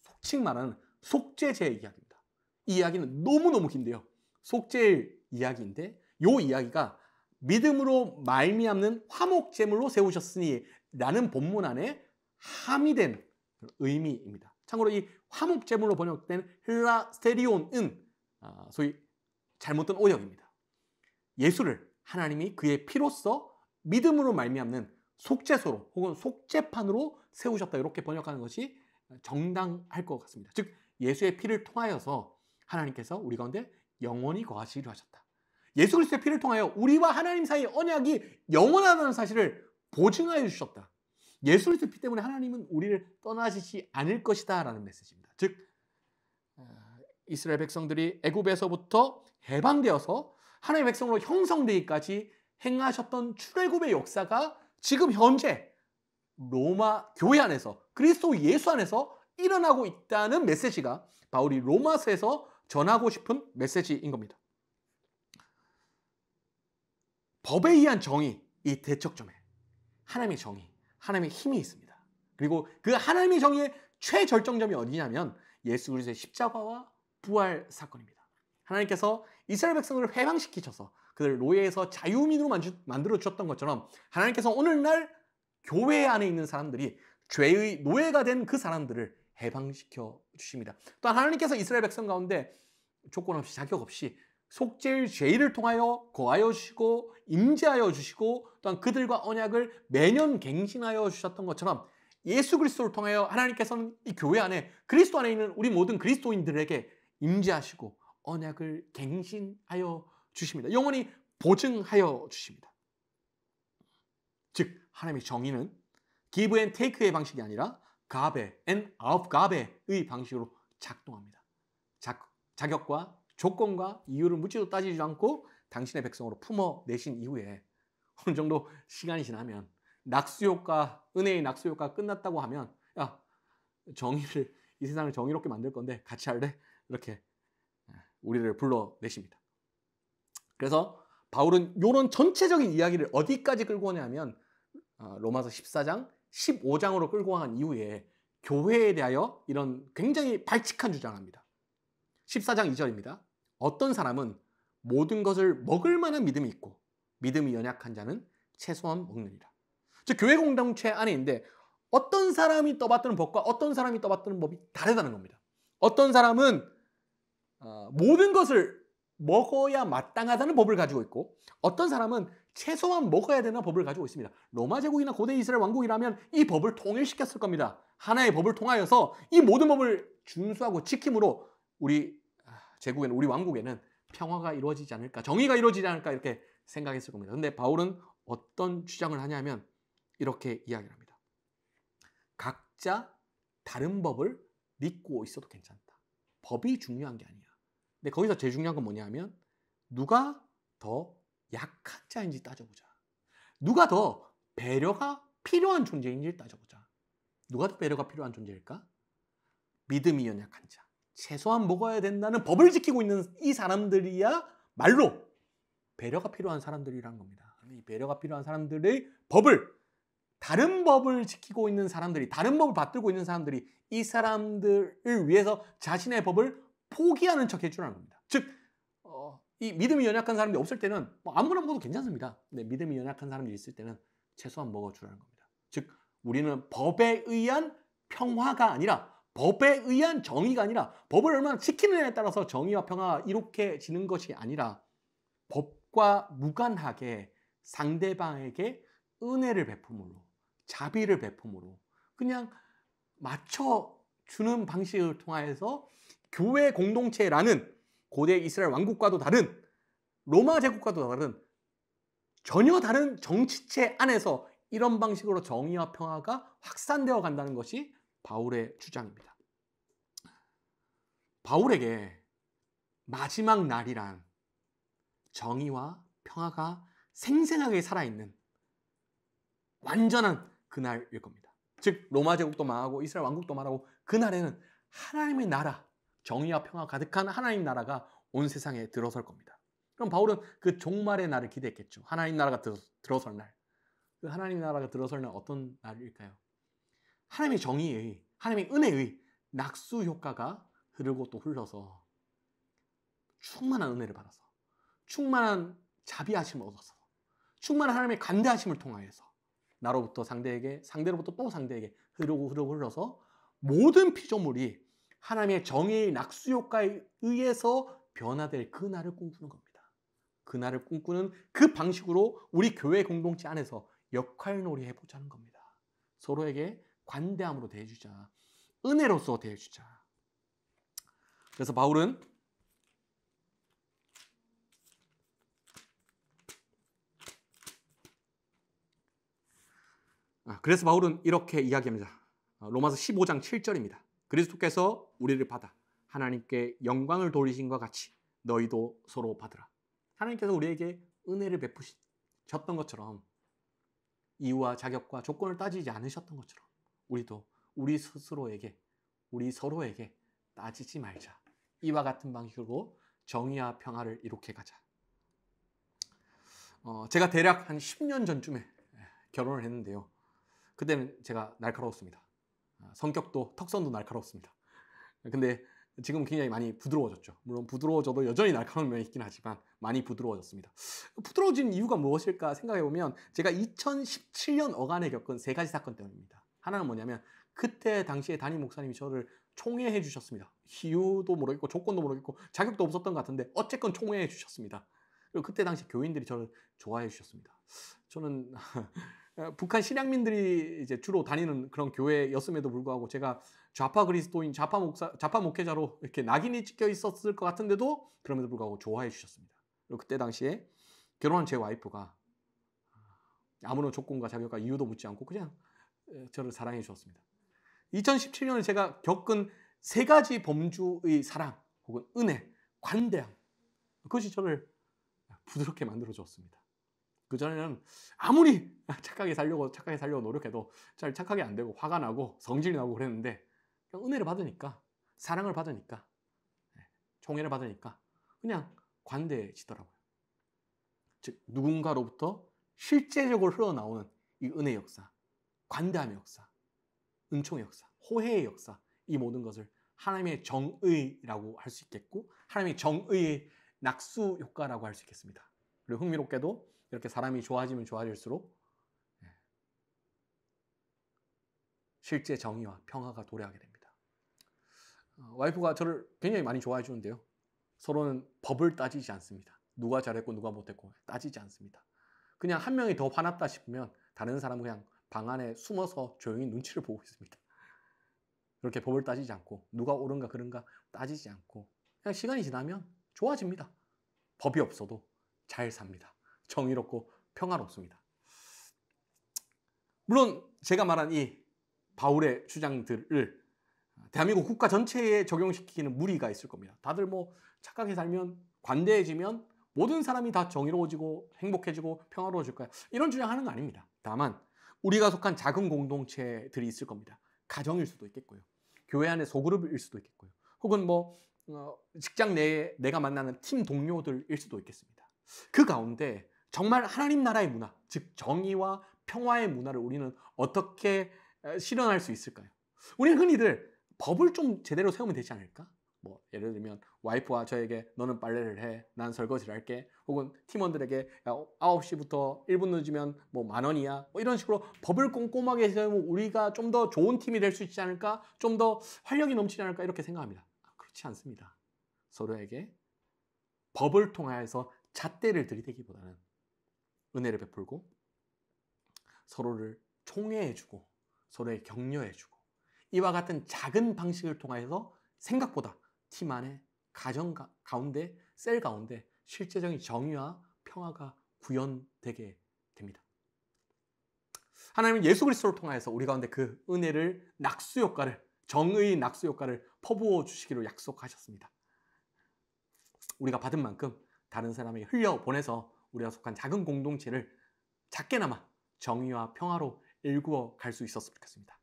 속칭 말하는 속죄제의 이야기입니다. 이 이야기는 너무너무 긴데요. 속죄의 이야기인데 이 이야기가 믿음으로 말미암는 화목제물로 세우셨으니 라는 본문 안에 함의된 의미입니다. 참고로 이 화목제물로 번역된 헬라스테리온은 소위 잘못된 오역입니다. 예수를 하나님이 그의 피로써 믿음으로 말미암는 속죄소로 혹은 속죄판으로 세우셨다, 이렇게 번역하는 것이 정당할 것 같습니다. 즉 예수의 피를 통하여서 하나님께서 우리 가운데 영원히 거하시기로 하셨다. 예수 그리스도의 피를 통하여 우리와 하나님 사이의 언약이 영원하다는 사실을 보증하여 주셨다. 예수 그리스도의 피 때문에 하나님은 우리를 떠나시지 않을 것이다 라는 메시지입니다. 즉 이스라엘 백성들이 애굽에서부터 해방되어서 하나님의 백성으로 형성되기까지 행하셨던 출애굽의 역사가 지금 현재 로마 교회 안에서 그리스도 예수 안에서 일어나고 있다는 메시지가 바울이 로마서에서 전하고 싶은 메시지인 겁니다. 법에 의한 정의, 이 대척점에 하나님의 정의, 하나님의 힘이 있습니다. 그리고 그 하나님의 정의의 최절정점이 어디냐면 예수 그리스도의 십자가와 부활 사건입니다. 하나님께서 이스라엘 백성을 해방시키셔서 그들을 노예에서 자유민으로 만들어 주셨던 것처럼 하나님께서 오늘날 교회 안에 있는 사람들이 죄의 노예가 된 그 사람들을 해방시켜 주십니다. 또한 하나님께서 이스라엘 백성 가운데 조건 없이 자격 없이 속죄의 죄를 통하여 거하여 주시고 임재하여 주시고 또한 그들과 언약을 매년 갱신하여 주셨던 것처럼 예수 그리스도를 통하여 하나님께서는 이 교회 안에 그리스도 안에 있는 우리 모든 그리스도인들에게 임재하시고 언약을 갱신하여 주십니다. 영원히 보증하여 주십니다. 즉 하나님의 정의는 give and take의 방식이 아니라 가베 and of 가베의 방식으로 작동합니다. 자격과 조건과 이유를 묻지도 따지지 않고 당신의 백성으로 품어내신 이후에 어느 정도 시간이 지나면 낙수효과, 은혜의 낙수효과가 끝났다고 하면 야, 정의를, 이 세상을 정의롭게 만들 건데 같이 할래? 이렇게 우리를 불러내십니다. 그래서 바울은 이런 전체적인 이야기를 어디까지 끌고 오냐면 로마서 14장, 15장으로 끌고 간 이후에 교회에 대하여 이런 굉장히 발칙한 주장을 합니다. 14장 2절입니다. 어떤 사람은 모든 것을 먹을 만한 믿음이 있고 믿음이 연약한 자는 채소만 먹느니라. 즉 교회 공동체 안에 있는데 어떤 사람이 떠받드는 법과 어떤 사람이 떠받드는 법이 다르다는 겁니다. 어떤 사람은 모든 것을 먹어야 마땅하다는 법을 가지고 있고 어떤 사람은 채소만 먹어야 되는 법을 가지고 있습니다. 로마 제국이나 고대 이스라엘 왕국이라면 이 법을 통일시켰을 겁니다. 하나의 법을 통하여서 이 모든 법을 준수하고 지킴으로 우리 제국에는, 우리 왕국에는 평화가 이루어지지 않을까, 정의가 이루어지지 않을까 이렇게 생각했을 겁니다. 그런데 바울은 어떤 주장을 하냐면 이렇게 이야기를 합니다. 각자 다른 법을 믿고 있어도 괜찮다. 법이 중요한 게 아니야. 근데 거기서 제일 중요한 건 뭐냐면 누가 더 약한 자인지 따져보자. 누가 더 배려가 필요한 존재인지 따져보자. 누가 더 배려가 필요한 존재일까? 믿음이 연약한 자, 최소한 먹어야 된다는 법을 지키고 있는 이 사람들이야 말로 배려가 필요한 사람들이란 겁니다. 이 배려가 필요한 사람들의 법을, 다른 법을 지키고 있는 사람들이, 다른 법을 받들고 있는 사람들이 이 사람들을 위해서 자신의 법을 포기하는 척 해주라는 겁니다. 즉 이 믿음이 연약한 사람들이 없을 때는 아무거나 먹어도 괜찮습니다. 근데 믿음이 연약한 사람들이 있을 때는 최소한 먹어주라는 겁니다. 즉 우리는 법에 의한 평화가 아니라, 법에 의한 정의가 아니라, 법을 얼마나 지키느냐에 따라서 정의와 평화가 이룩해지는 것이 아니라 법과 무관하게 상대방에게 은혜를 베품으로, 자비를 베품으로 그냥 맞춰주는 방식을 통하여서 교회 공동체라는 고대 이스라엘 왕국과도 다른, 로마 제국과도 다른, 전혀 다른 정치체 안에서 이런 방식으로 정의와 평화가 확산되어 간다는 것이 바울의 주장입니다. 바울에게 마지막 날이란 정의와 평화가 생생하게 살아있는 완전한 그날일 겁니다. 즉 로마 제국도 망하고 이스라엘 왕국도 망하고 그날에는 하나님의 나라, 정의와 평화 가득한 하나님 나라가 온 세상에 들어설 겁니다. 그럼 바울은 그 종말의 날을 기대했겠죠. 하나님 나라가 들어설 날. 그 하나님 나라가 들어설 날 어떤 날일까요? 하나님의 정의의, 하나님의 은혜의 낙수 효과가 흐르고 또 흘러서 충만한 은혜를 받아서 충만한 자비하심을 얻어서 충만한 하나님의 관대하심을 통하여서 나로부터 상대에게, 상대로부터 또 상대에게 흐르고 흘러서 모든 피조물이 하나님의 정의의 낙수 효과에 의해서 변화될 그 날을 꿈꾸는 겁니다. 그 날을 꿈꾸는 그 방식으로 우리 교회 공동체 안에서 역할놀이 해보자는 겁니다. 서로에게 관대함으로 대해주자. 은혜로서 대해주자. 그래서 바울은 이렇게 이야기합니다. 로마서 15장 7절입니다. 그리스도께서 우리를 받아 하나님께 영광을 돌리신 것 같이 너희도 서로 받으라. 하나님께서 우리에게 은혜를 베푸셨던 것처럼 이유와 자격과 조건을 따지지 않으셨던 것처럼 우리도 우리 스스로에게, 우리 서로에게 따지지 말자. 이와 같은 방식으로 정의와 평화를 이룩해 가자. 제가 대략 한 10년 전쯤에 결혼을 했는데요. 그때는 제가 날카로웠습니다. 성격도 턱선도 날카로웠습니다. 근데 지금 굉장히 많이 부드러워졌죠. 물론 부드러워져도 여전히 날카로운 면이 있긴 하지만 많이 부드러워졌습니다. 부드러워진 이유가 무엇일까 생각해보면 제가 2017년 어간에 겪은 3가지 사건 때문입니다. 하나는 뭐냐면 그때 당시에 담임 목사님이 저를 총회해 주셨습니다. 이유도 모르겠고 조건도 모르겠고 자격도 없었던 것 같은데 어쨌건 총회해 주셨습니다. 그리고 그때 당시 교인들이 저를 좋아해 주셨습니다. 저는 북한 신앙민들이 이제 주로 다니는 그런 교회였음에도 불구하고 제가 좌파 그리스도인, 좌파 목회자로 이렇게 낙인이 찍혀 있었을 것 같은데도 그럼에도 불구하고 좋아해 주셨습니다. 그리고 그때 당시에 결혼한 제 와이프가 아무런 조건과 자격과 이유도 묻지 않고 그냥 저를 사랑해 주었습니다. 2017년에 제가 겪은 3가지 범주의 사랑 혹은 은혜, 관대함, 그것이 저를 부드럽게 만들어 주었습니다. 그전에는 아무리 착하게 살려고 노력해도 잘 착하게 안 되고 화가 나고 성질이 나고 그랬는데 은혜를 받으니까, 사랑을 받으니까, 총애를 받으니까 그냥 관대해지더라고요. 즉 누군가로부터 실제적으로 흘러나오는 이 은혜의 역사, 관대함의 역사, 은총의 역사, 호혜의 역사, 이 모든 것을 하나님의 정의라고 할 수 있겠고 하나님의 정의의 낙수 효과라고 할 수 있겠습니다. 그리고 흥미롭게도 이렇게 사람이 좋아지면 좋아질수록 실제 정의와 평화가 도래하게 됩니다. 와이프가 저를 굉장히 많이 좋아해 주는데요. 서로는 법을 따지지 않습니다. 누가 잘했고 누가 못했고 따지지 않습니다. 그냥 한 명이 더 화났다 싶으면 다른 사람은 그냥 방 안에 숨어서 조용히 눈치를 보고 있습니다. 그렇게 법을 따지지 않고 누가 옳은가 그른가 따지지 않고 그냥 시간이 지나면 좋아집니다. 법이 없어도 잘 삽니다. 정의롭고 평화롭습니다. 물론 제가 말한 이 바울의 주장들을 대한민국 국가 전체에 적용시키는 무리가 있을 겁니다. 다들 뭐 착하게 살면, 관대해지면 모든 사람이 다 정의로워지고 행복해지고 평화로워질 거야. 이런 주장하는 거 아닙니다. 다만 우리가 속한 작은 공동체들이 있을 겁니다. 가정일 수도 있겠고요. 교회 안에 소그룹일 수도 있겠고요. 혹은 뭐 직장 내에 내가 만나는 팀 동료들일 수도 있겠습니다. 그 가운데 정말 하나님 나라의 문화, 즉 정의와 평화의 문화를 우리는 어떻게 실현할 수 있을까요? 우리는 흔히들 법을 좀 제대로 세우면 되지 않을까? 뭐 예를 들면 와이프와 저에게 너는 빨래를 해, 난 설거지를 할게. 혹은 팀원들에게 9시부터 1분 늦으면 뭐 10,000원이야. 뭐 이런 식으로 법을 꼼꼼하게 세우면 우리가 좀 더 좋은 팀이 될 수 있지 않을까? 좀 더 활력이 넘치지 않을까? 이렇게 생각합니다. 그렇지 않습니다. 서로에게 법을 통하여서 잣대를 들이대기보다는 은혜를 베풀고 서로를 총애해주고 서로에 격려해주고 이와 같은 작은 방식을 통하여서 생각보다 팀 안에 가정 가운데 셀 가운데 실제적인 정의와 평화가 구현되게 됩니다. 하나님은 예수 그리스도를 통하여서 우리 가운데 그 은혜를 낙수 효과를 정의 낙수 효과를 퍼부어 주시기로 약속하셨습니다. 우리가 받은 만큼 다른 사람이 흘려보내서 우리가 속한 작은 공동체를 작게나마 정의와 평화로 일구어 갈 수 있었으면 좋겠습니다.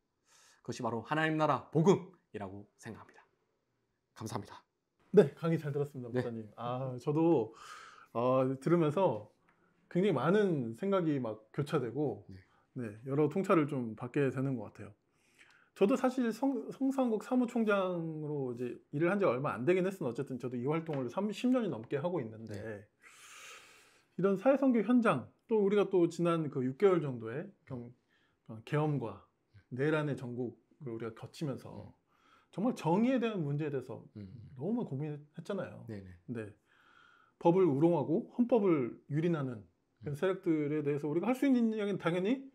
그것이 바로 하나님 나라 복음이라고 생각합니다. 감사합니다. 네, 강의 잘 들었습니다, 네. 목사님. 저도 들으면서 굉장히 많은 생각이 막 교차되고 여러 통찰을 좀 받게 되는 것 같아요. 저도 사실 성산국 사무총장으로 이제 일을 한 지 얼마 안 되긴 했으나 어쨌든 저도 이 활동을 30년이 넘게 하고 있는데 이런 사회선교 현장 또 우리가 또 지난 그 6개월 정도의 계엄과 내란의 전국을 우리가 거치면서 정말 정의에 대한 문제에 대해서 너무 고민했잖아요. 근데 법을 우롱하고 헌법을 유린하는 그런 세력들에 대해서 우리가 할 수 있는 이야기는 당연히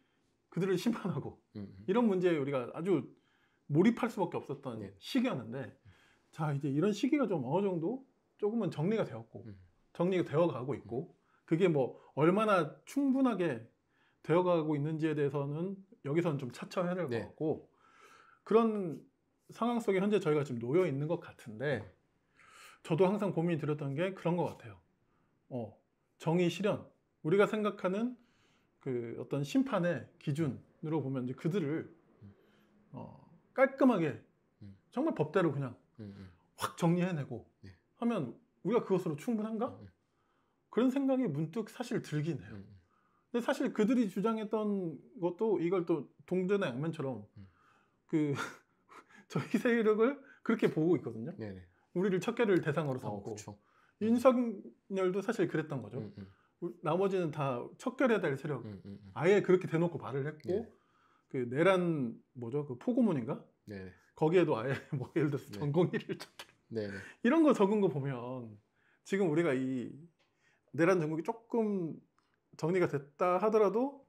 그들을 심판하고 이런 문제에 우리가 아주 몰입할 수밖에 없었던 시기였는데 자 이제 이런 시기가 좀 어느 정도 조금은 정리가 되었고 정리가 되어가고 있고 그게 뭐 얼마나 충분하게 되어가고 있는지에 대해서는 여기서는 좀 차차해야 될 것 같고 그런 상황 속에 현재 저희가 지금 놓여 있는 것 같은데 저도 항상 고민이 들었던 게 그런 것 같아요. 정의 실현 우리가 생각하는 그 어떤 심판의 기준으로 보면 이제 그들을 깔끔하게 정말 법대로 그냥 확 정리해내고 하면 우리가 그것으로 충분한가? 그런 생각이 문득 사실 들긴 해요. 근데 사실 그들이 주장했던 것도 이걸 또 동전의 양면처럼 그 저희 세력을 그렇게 보고 있거든요. 우리를 척결을 대상으로 삼고 윤석열도 사실 그랬던 거죠. 나머지는 다 척결해야 될 세력 아예 그렇게 대놓고 말을 했고 그 내란 뭐죠 그 포고문인가 거기에도 아예 뭐 예를 들어서 전공의를 이런 거 적은 거 보면 지금 우리가 이 내란 전국이 조금 정리가 됐다 하더라도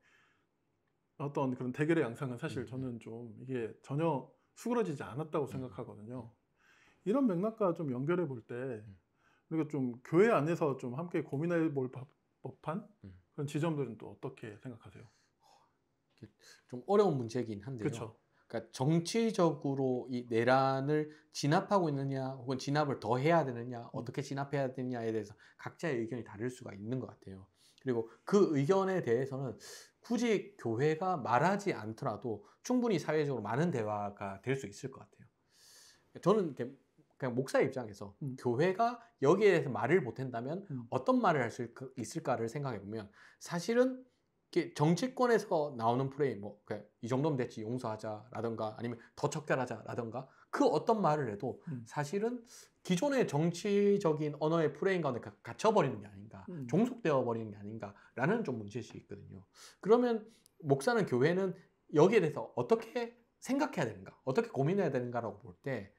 어떤 그런 대결의 양상은 사실 저는 좀 이게 전혀 수그러지지 않았다고 생각하거든요. 이런 맥락과 좀 연결해 볼 때 우리가 좀 교회 안에서 좀 함께 고민해 볼 법한 그런 지점들은 또 어떻게 생각하세요? 좀 어려운 문제이긴 한데요. 그쵸. 그러니까 정치적으로 이 내란을 진압하고 있느냐 혹은 진압을 더 해야 되느냐 어떻게 진압해야 되느냐에 대해서 각자의 의견이 다를 수가 있는 것 같아요. 그리고 그 의견에 대해서는 굳이 교회가 말하지 않더라도 충분히 사회적으로 많은 대화가 될 수 있을 것 같아요. 저는 그냥 목사의 입장에서 교회가 여기에 대해서 말을 못한다면 어떤 말을 할 수 있을까를 생각해 보면 사실은 정치권에서 나오는 프레임 이 정도면 됐지 용서하자라든가 아니면 더 척결하자라든가 그 어떤 말을 해도 사실은 기존의 정치적인 언어의 프레임 가운데 갇혀버리는 게 아닌가 종속되어 버리는 게 아닌가라는 좀 문제의식이 있거든요. 그러면 목사는 교회는 여기에 대해서 어떻게 생각해야 되는가 어떻게 고민해야 되는가라고 볼 때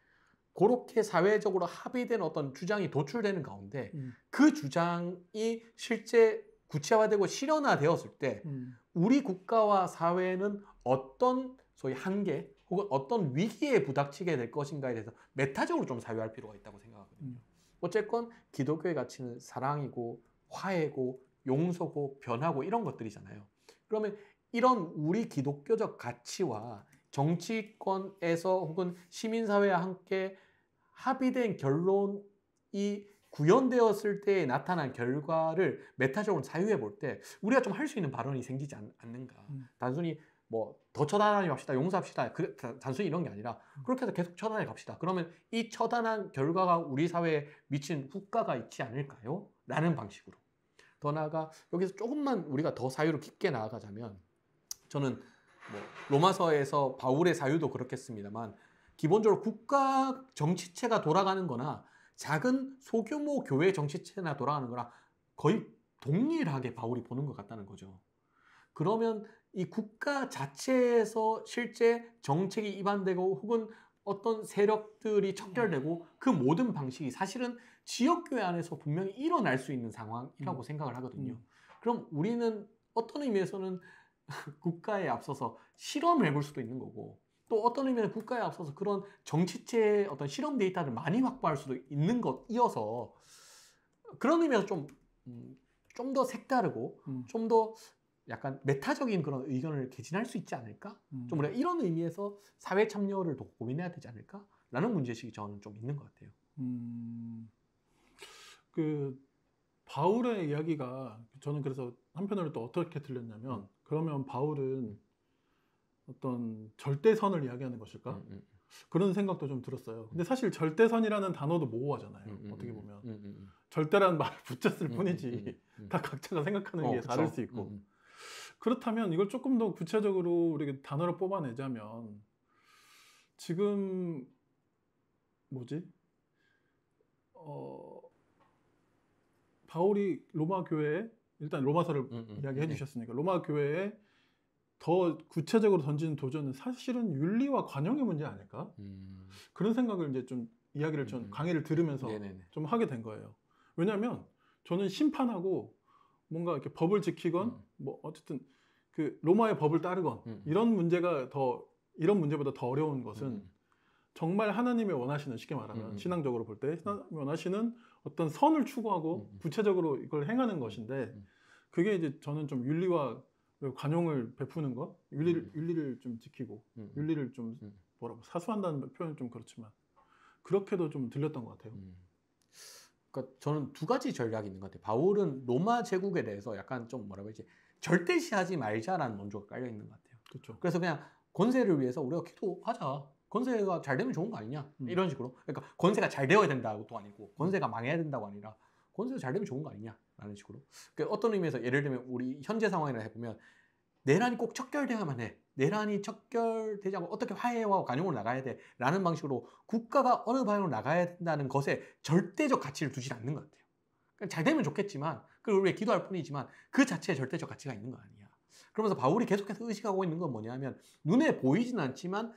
그렇게 사회적으로 합의된 어떤 주장이 도출되는 가운데 그 주장이 실제 구체화되고 실현화되었을 때 우리 국가와 사회는 어떤 소위 한계 혹은 어떤 위기에 부닥치게 될 것인가에 대해서 메타적으로 좀 사유할 필요가 있다고 생각하거든요. 어쨌건 기독교의 가치는 사랑이고 화해고 용서고 변화고 이런 것들이잖아요. 그러면 이런 우리 기독교적 가치와 정치권에서 혹은 시민사회와 함께 합의된 결론이 구현되었을 때 나타난 결과를 메타적으로 사유해 볼 때 우리가 좀 할 수 있는 발언이 생기지 않는가. 단순히 뭐 더 처단하지 맙시다, 용서합시다. 단순히 이런 게 아니라 그렇게 해서 계속 처단해 갑시다. 그러면 이 처단한 결과가 우리 사회에 미친 후과가 있지 않을까요? 라는 방식으로. 더 나아가 여기서 조금만 우리가 더 사유를 깊게 나아가자면 저는 뭐 로마서에서 바울의 사유도 그렇겠습니다만 기본적으로 국가 정치체가 돌아가는 거나 작은 소규모 교회 정치체나 돌아가는 거랑 거의 동일하게 바울이 보는 것 같다는 거죠. 그러면 이 국가 자체에서 실제 정책이 위반되고 혹은 어떤 세력들이 척결되고 그 모든 방식이 사실은 지역교회 안에서 분명히 일어날 수 있는 상황이라고 생각을 하거든요. 그럼 우리는 어떤 의미에서는 국가에 앞서서 실험을 해볼 수도 있는 거고 또 어떤 의미는 국가에 앞서서 그런 정치체의 어떤 실험 데이터를 많이 확보할 수도 있는 것이어서 그런 의미에서 좀 더 색다르고 좀 더 약간 메타적인 그런 의견을 개진할 수 있지 않을까? 좀 우리가 이런 의미에서 사회 참여를 더 고민해야 되지 않을까?라는 문제식이 저는 좀 있는 것 같아요. 그 바울의 이야기가 저는 그래서 한편으로 또 어떻게 들렸냐면 그러면 바울은 어떤 절대선을 이야기하는 것일까? 그런 생각도 좀 들었어요. 근데 사실 절대선이라는 단어도 모호하잖아요. 어떻게 보면 절대라는 말을 붙였을 뿐이지 다 각자가 생각하는 게 그쵸. 다를 수 있고 그렇다면 이걸 조금 더 구체적으로 우리가 단어를 뽑아내자면 지금 뭐지? 바울이 로마 교회에 일단 로마서를 이야기해 주셨으니까 로마 교회에 더 구체적으로 던지는 도전은 사실은 윤리와 관용의 문제 아닐까? 그런 생각을 이제 좀 이야기를 좀 강의를 들으면서 좀 하게 된 거예요. 왜냐하면 저는 심판하고 뭔가 이렇게 법을 지키건 뭐 어쨌든 그 로마의 법을 따르건 이런 문제가 더 이런 문제보다 더 어려운 것은 정말 하나님이 원하시는 쉽게 말하면 신앙적으로 볼 때 하나님이 원하시는 어떤 선을 추구하고 구체적으로 이걸 행하는 것인데 그게 이제 저는 좀 윤리와 관용을 베푸는 것, 윤리를 좀 지키고 윤리를 좀 뭐라고 사수한다는 표현은 좀 그렇지만 그렇게도 좀 들렸던 것 같아요. 그러니까 저는 두 가지 전략이 있는 것 같아요. 바울은 로마 제국에 대해서 약간 좀 뭐라고 해야지 절대시하지 말자라는 논조가 깔려 있는 것 같아요. 그렇죠. 그래서 그냥 권세를 위해서 우리가 기도하자. 권세가 잘 되면 좋은 거 아니냐? 이런 식으로. 그러니까 권세가 잘 되어야 된다고도 아니고 권세가 망해야 된다고 아니라 권세가 잘 되면 좋은 거 아니냐라는 식으로. 그러니까 어떤 의미에서 예를 들면 우리 현재 상황이라 해보면 내란이 꼭 척결돼야만 해. 내란이 척결되지 않고 어떻게 화해와 관용으로 나가야 돼. 라는 방식으로 국가가 어느 방향으로 나가야 된다는 것에 절대적 가치를 두지 않는 것 같아요. 그러니까 잘 되면 좋겠지만 그걸 우리가 기도할 뿐이지만 그 자체에 절대적 가치가 있는 거 아니야. 그러면서 바울이 계속해서 의식하고 있는 건 뭐냐면 눈에 보이진 않지만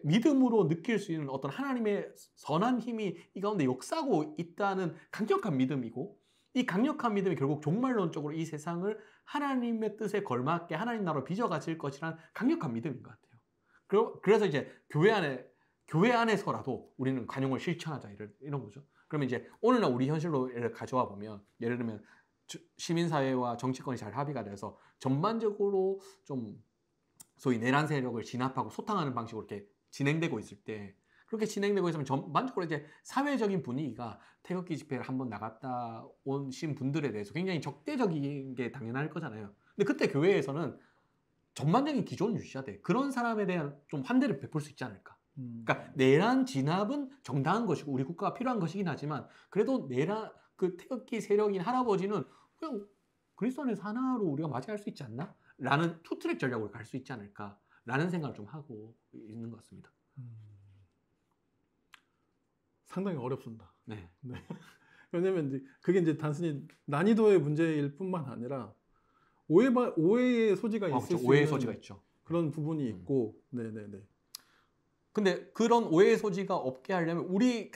믿음으로 느낄 수 있는 어떤 하나님의 선한 힘이 이 가운데 역사하고 있다는 강력한 믿음이고 이 강력한 믿음이 결국 종말론적으로 이 세상을 하나님의 뜻에 걸맞게 하나님 나라로 빚어가질 것이라는 강력한 믿음인 것 같아요. 그래서 이제 교회 안에서라도 우리는 관용을 실천하자 이런 거죠. 그러면 이제 오늘날 우리 현실로 가져와 보면 예를 들면 시민사회와 정치권이 잘 합의가 돼서 전반적으로 좀 소위 내란 세력을 진압하고 소탕하는 방식으로 이렇게 진행되고 있을 때 그렇게 진행되고 있으면 전반적으로 이제 사회적인 분위기가 태극기 집회를 한번 나갔다 오신 분들에 대해서 굉장히 적대적인 게 당연할 거잖아요. 근데 그때 교회에서는 전반적인 기존을 유지해야 돼. 그런 사람에 대한 좀 환대를 베풀 수 있지 않을까. 그러니까 내란 진압은 정당한 것이고 우리 국가가 필요한 것이긴 하지만 그래도 내란 그 태극기 세력인 할아버지는 그냥 그리스도 안에서 하나로 우리가 맞이할 수 있지 않나? 라는 투트랙 전략으로 갈 수 있지 않을까? 라는 생각을 좀 하고 있는 것 같습니다. 상당히 어렵습니다. 네. 왜냐면 이제 그게 이제 단순히 난이도의 문제일 뿐만 아니라 오해의 소지가 있을 그렇죠. 수 오해의 있는 소지가 있죠. 그런 부분이 있고, 네네네. 근데 그런 오해의 소지가 없게 하려면 우리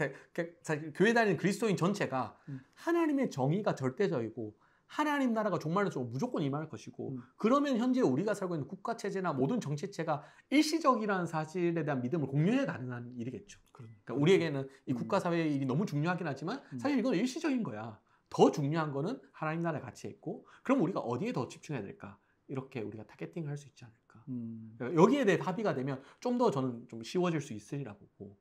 교회 다니는 그리스도인 전체가 하나님의 정의가 절대적이고 하나님 나라가 종말론적으로 무조건 임할 것이고 그러면 현재 우리가 살고 있는 국가체제나 모든 정치체가 일시적이라는 사실에 대한 믿음을 공유해야 가능한 일이겠죠. 그러니까 우리에게는 이 국가사회의 일이 너무 중요하긴 하지만 사실 이건 일시적인 거야. 더 중요한 거는 하나님 나라의 가치에 있고 그럼 우리가 어디에 더 집중해야 될까? 이렇게 우리가 타겟팅을 할 수 있지 않을까. 그러니까 여기에 대해 합의가 되면 좀 더 저는 좀 쉬워질 수 있으리라 보고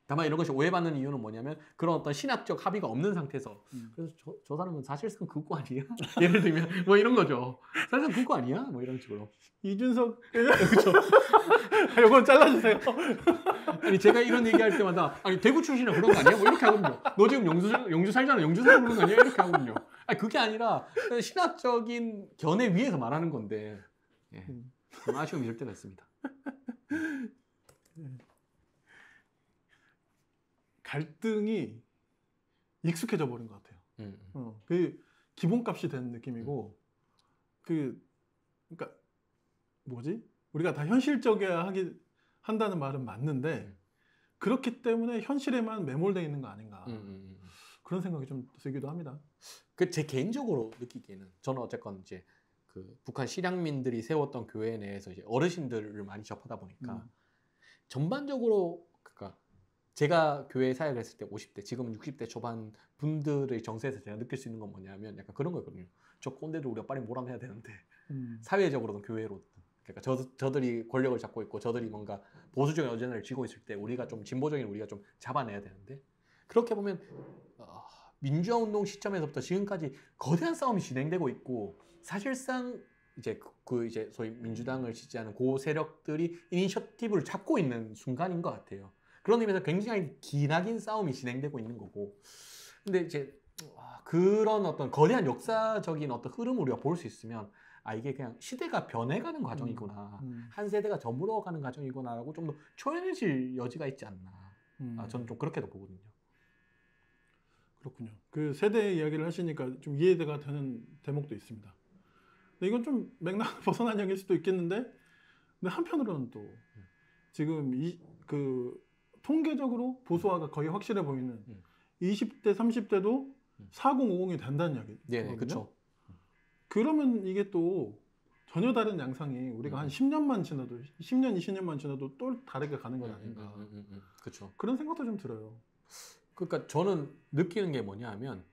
다만 이런 것이 오해받는 이유는 뭐냐면 그런 어떤 신학적 합의가 없는 상태에서 그래서 저 사람은 사실상 그거 아니야? 예를 들면 뭐 이런 거죠. 사실상 그거 아니야? 뭐 이런 식으로. 이준석 그렇죠. 이건 잘라주세요. 아니 제가 이런 얘기할 때마다 아니 대구 출신이라 그런 거 아니야? 뭐 이렇게 하거든요. 너 지금 영주 살잖아. 영주 살고 그런 거 아니야? 이렇게 하거든요. 아니 그게 아니라 신학적인 견해 위에서 말하는 건데 예. 좀 아쉬움이 들 때가 있습니다. 갈등이 익숙해져 버린 것 같아요. 그 기본값이 된 느낌이고 그러니까 뭐지? 우리가 다 현실적이어야 한다는 말은 맞는데 그렇기 때문에 현실에만 매몰되어 있는 거 아닌가 그런 생각이 좀 들기도 합니다. 그 제 개인적으로 느끼기에는 저는 어쨌건 이제 그 북한 실향민들이 세웠던 교회 내에서 이제 어르신들을 많이 접하다 보니까 전반적으로 그러니까 제가 교회 사역을 했을 때 50대, 지금은 60대 초반 분들의 정세에서 제가 느낄 수 있는 건 뭐냐면 약간 그런 거거든요. 저 꼰대들 우리가 빨리 몰아내야 되는데 사회적으로든 교회로든 그러니까 저들이 권력을 잡고 있고 저들이 뭔가 보수적인 어젠다를 쥐고 있을 때 우리가 좀 진보적인 우리가 좀 잡아내야 되는데 그렇게 보면 민주화 운동 시점에서부터 지금까지 거대한 싸움이 진행되고 있고 사실상 이제 이제 소위 민주당을 지지하는 고 세력들이 이니셔티브를 잡고 있는 순간인 것 같아요. 그런 의미에서 굉장히 기나긴 싸움이 진행되고 있는 거고. 근데 이제 그런 어떤 거대한 역사적인 어떤 흐름을 우리가 볼 수 있으면 이게 그냥 시대가 변해가는 과정이구나. 한 세대가 저물어가는 과정이구나라고 좀 더 초연해질 여지가 있지 않나. 저는 좀 그렇게도 보거든요. 그렇군요. 그 세대 이야기를 하시니까 좀 이해가 되는 대목도 있습니다. 근데 이건 좀 맥락 벗어난 이야기일 수도 있겠는데, 근데 한편으로는 또 지금 그 통계적으로 보수화가 거의 확실해 보이는 20대, 30대도 4050이 된다는 이야기거든요. 네, 그렇죠. 그러면 이게 또 전혀 다른 양상이 우리가 한 10년만 지나도 10년, 20년만 지나도 또 다르게 가는 건 아닌가. 그렇죠. 그런 생각도 좀 들어요. 그러니까 저는 느끼는 게 뭐냐면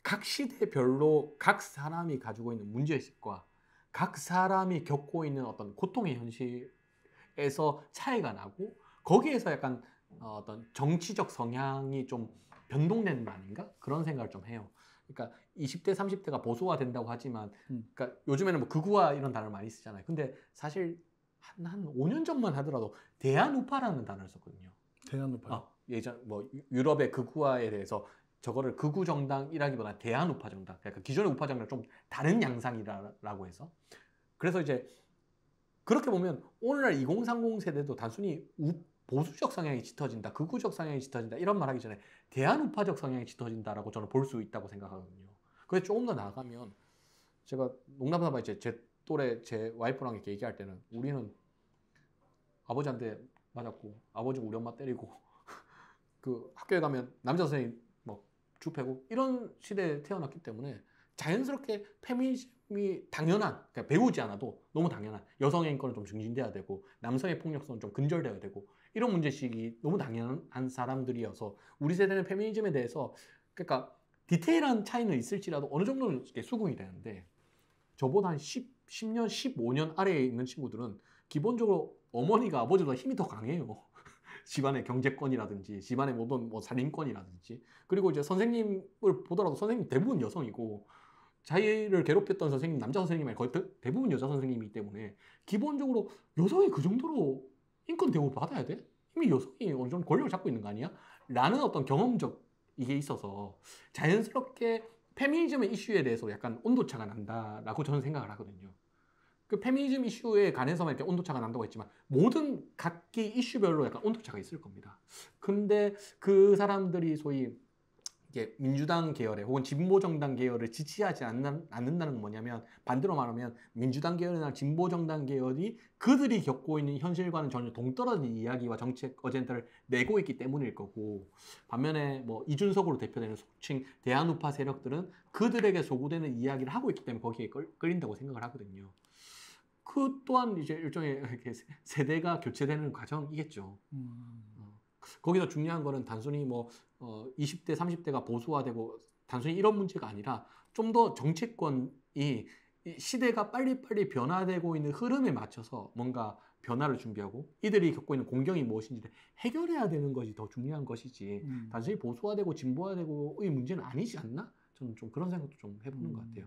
각 시대별로 각 사람이 가지고 있는 문제의식과 각 사람이 겪고 있는 어떤 고통의 현실에서 차이가 나고 거기에서 약간 어떤 정치적 성향이 좀 변동되는 거 아닌가? 그런 생각을 좀 해요. 그러니까 20대, 30대가 보수화 된다고 하지만 그러니까 요즘에는 뭐 극우화 이런 단어를 많이 쓰잖아요. 근데 사실 한 5년 전만 하더라도 대한우파라는 단어를 썼거든요. 대한우파. 예전 뭐 유럽의 극우화에 대해서 저거를 극우 정당이라기보다 대한우파 정당, 그러니까 기존의 우파 정당 좀 다른 양상이라고 해서 그래서 이제 그렇게 보면 오늘날 2030 세대도 단순히 보수적 성향이 짙어진다, 극우적 성향이 짙어진다 이런 말 하기 전에 대한우파적 성향이 짙어진다라고 저는 볼 수 있다고 생각하거든요. 그래서 조금 더 나아가면 제가 농담삼아 이제 제 또래 제 와이프랑 이렇게 얘기할 때는 우리는 아버지한테 맞았고 아버지가 우리 엄마 때리고 그 학교에 가면 남자 선생님 뭐 주패고 이런 시대에 태어났기 때문에 자연스럽게 페미니즘이 당연한 그러니까 배우지 않아도 너무 당연한 여성의 인권은 좀 증진돼야 되고 남성의 폭력성은 좀 근절돼야 되고 이런 문제식이 너무 당연한 사람들이어서 우리 세대는 페미니즘에 대해서 그러니까 디테일한 차이는 있을지라도 어느 정도는 수긍이 되는데 저보다 한 10년, 15년 아래에 있는 친구들은 기본적으로 어머니가 아버지보다 힘이 더 강해요. 집안의 경제권이라든지 집안의 모든 뭐 살림권이라든지 그리고 이제 선생님을 보더라도 선생님 대부분 여성이고 자기를 괴롭혔던 선생님 남자 선생님이 아니라 거의 대부분 여자 선생님이기 때문에 기본적으로 여성이 그 정도로 인권 대우를 받아야 돼? 이미 여성이 어느 정도 권력을 잡고 있는 거 아니야? 라는 어떤 경험적 이게 있어서 자연스럽게 페미니즘의 이슈에 대해서 약간 온도차가 난다라고 저는 생각을 하거든요. 그 페미니즘 이슈에 관해서만 이렇게 온도차가 난다고 했지만 모든 각기 이슈별로 약간 온도차가 있을 겁니다. 근데 그 사람들이 소위 이게 민주당 계열의 혹은 진보정당 계열을 지지하지 않는다는 건 뭐냐면 반대로 말하면 민주당 계열이나 진보정당 계열이 그들이 겪고 있는 현실과는 전혀 동떨어진 이야기와 정책 어젠다를 내고 있기 때문일 거고 반면에 뭐 이준석으로 대표되는 소칭 대한우파 세력들은 그들에게 소구되는 이야기를 하고 있기 때문에 거기에 끌린다고 생각을 하거든요. 그 또한 이제 일종의 이렇게 세대가 교체되는 과정이겠죠. 거기서 중요한 거는 단순히 뭐 20대, 30대가 보수화되고 단순히 이런 문제가 아니라 좀 더 정치권이 시대가 빨리빨리 변화되고 있는 흐름에 맞춰서 뭔가 변화를 준비하고 이들이 겪고 있는 공경이 무엇인지를 해결해야 되는 것이 더 중요한 것이지 단순히 보수화되고 진보화되고의 문제는 아니지 않나? 저는 좀 그런 생각도 좀 해보는 것 같아요.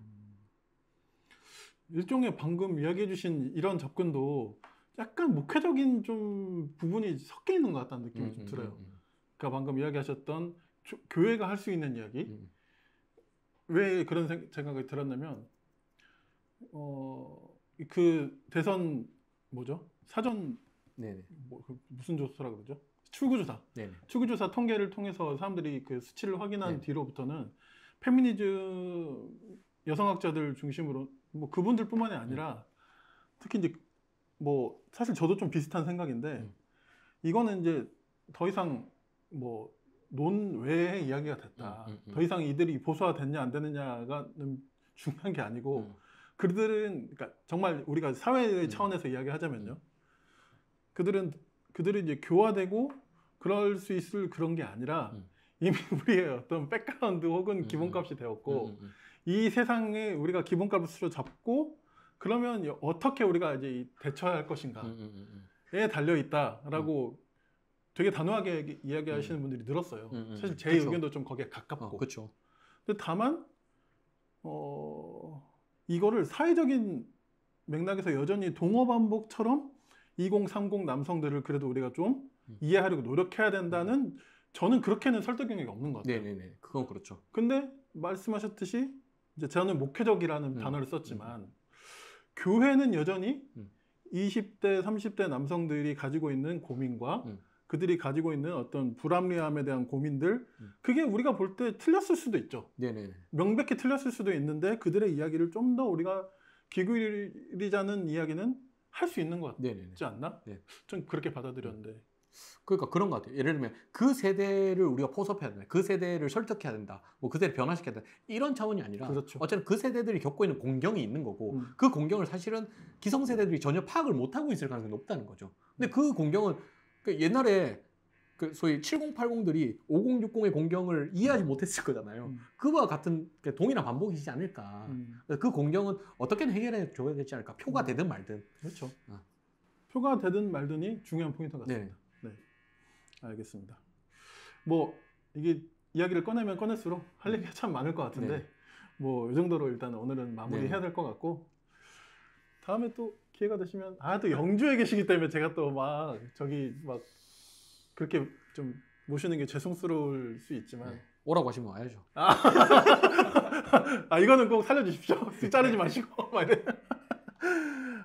일종의 방금 이야기해 주신 이런 접근도 약간 목회적인 좀 부분이 섞여 있는 것 같다는 느낌이 좀 들어요. 그러니까 방금 이야기하셨던 교회가 할 수 있는 이야기. 왜 그런 생각이 들었냐면 그 대선 뭐죠? 사전 무슨 조사라 그러죠? 출구조사. 출구조사 통계를 통해서 사람들이 그 수치를 확인한 뒤로부터는 페미니즘 여성학자들 중심으로 뭐 그분들뿐만이 아니라 특히 이제 뭐 사실 저도 좀 비슷한 생각인데 이거는 이제 더 이상 뭐 논외의 이야기가 됐다. 더 이상 이들이 보수화됐냐 안 되느냐가 중요한 게 아니고 그들은 그러니까 정말 우리가 사회의 차원에서 이야기하자면요. 그들은 이제 교화되고 그럴 수 있을 그런 게 아니라 이미 우리의 어떤 백그라운드 혹은 기본값이 되었고 이 세상에 우리가 기본값으로 잡고 그러면 어떻게 우리가 이제 대처해야 할 것인가에 달려 있다라고 되게 단호하게 이야기하시는 분들이 늘었어요. 사실 제 그쵸. 의견도 좀 거기에 가깝고. 그렇죠. 근데 다만 이거를 사회적인 맥락에서 여전히 동어반복처럼 2030 남성들을 그래도 우리가 좀 이해하려고 노력해야 된다는 저는 그렇게는 설득 능력이 없는 것 같아요. 네네네. 그건 그렇죠. 근데 말씀하셨듯이 이제 저는 목회적이라는 단어를 썼지만 교회는 여전히 20대, 30대 남성들이 가지고 있는 고민과 그들이 가지고 있는 어떤 불합리함에 대한 고민들 그게 우리가 볼 때 틀렸을 수도 있죠. 네네네. 명백히 틀렸을 수도 있는데 그들의 이야기를 좀 더 우리가 귀 기울이자는 이야기는 할 수 있는 것 네네네. 같지 않나? 네. 좀 그렇게 받아들였는데. 그러니까 그런 것 같아요. 예를 들면 그 세대를 우리가 포섭해야 된다. 그 세대를 설득해야 된다. 뭐 그 세대를 변화시켜야 된다. 이런 차원이 아니라 그렇죠. 어쨌든 그 세대들이 겪고 있는 공경이 있는 거고 그 공경을 사실은 기성세대들이 전혀 파악을 못하고 있을 가능성이 높다는 거죠. 근데 그 공경은 그 옛날에 그 소위 7080들이 5060의 공경을 이해하지 못했을 거잖아요. 그와 같은 동일한 반복이지 않을까. 그 공경은 어떻게든 해결해 줘야 되지 않을까. 표가 되든 말든. 그렇죠. 표가 되든 말든이 중요한 포인트 같습니다. 네. 알겠습니다. 뭐 이게 이야기를 꺼내면 꺼낼수록 할 얘기가 참 많을 것 같은데 뭐 이 정도로 일단 오늘은 마무리해야 될 것 같고 다음에 또 기회가 되시면 또 영주에 계시기 때문에 제가 또 막 저기 막 그렇게 좀 모시는 게 죄송스러울 수 있지만 오라고 하시면 와야죠. 이거는 꼭 살려주십시오. 자르지 마시고 막 이래.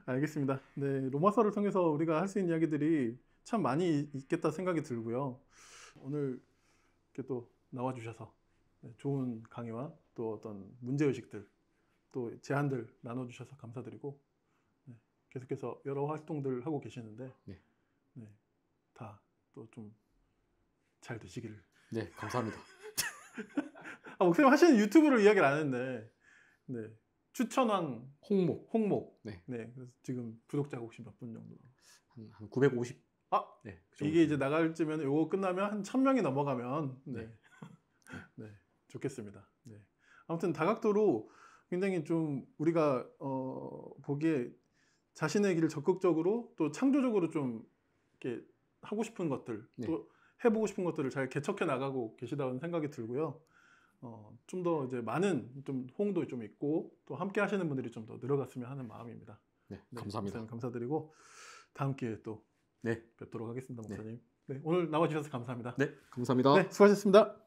알겠습니다. 네, 로마서를 통해서 우리가 할 수 있는 이야기들이 참 많이 있겠다 생각이 들고요. 오늘 이렇게 또 나와주셔서 좋은 강의와 또 어떤 문제의식들 또 제안들 나눠주셔서 감사드리고 계속해서 여러 활동들 하고 계시는데 다 또 좀 잘 되시기를. 네, 감사합니다. 목사님 하시는 유튜브를 이야기를 안 했는데 추천왕 홍목. 네. 그래서 지금 구독자가 혹시 몇 분 정도? 한 950. 네. 그 이게 이제 나갈 쯤에는 요거 끝나면 한 1000명이 넘어가면 좋겠습니다. 아무튼 다각도로 굉장히 좀 우리가 보기에 자신의 길을 적극적으로 또 창조적으로 좀 이렇게 하고 싶은 것들 또 해보고 싶은 것들을 잘 개척해 나가고 계시다는 생각이 들고요. 좀 더 이제 많은 좀 호응도 좀 있고 또 함께 하시는 분들이 좀 더 늘어갔으면 하는 마음입니다. 감사합니다. 감사드리고 다음 기회에 또 뵙도록 하겠습니다, 목사님. 오늘 나와주셔서 감사합니다. 네, 감사합니다. 수고하셨습니다.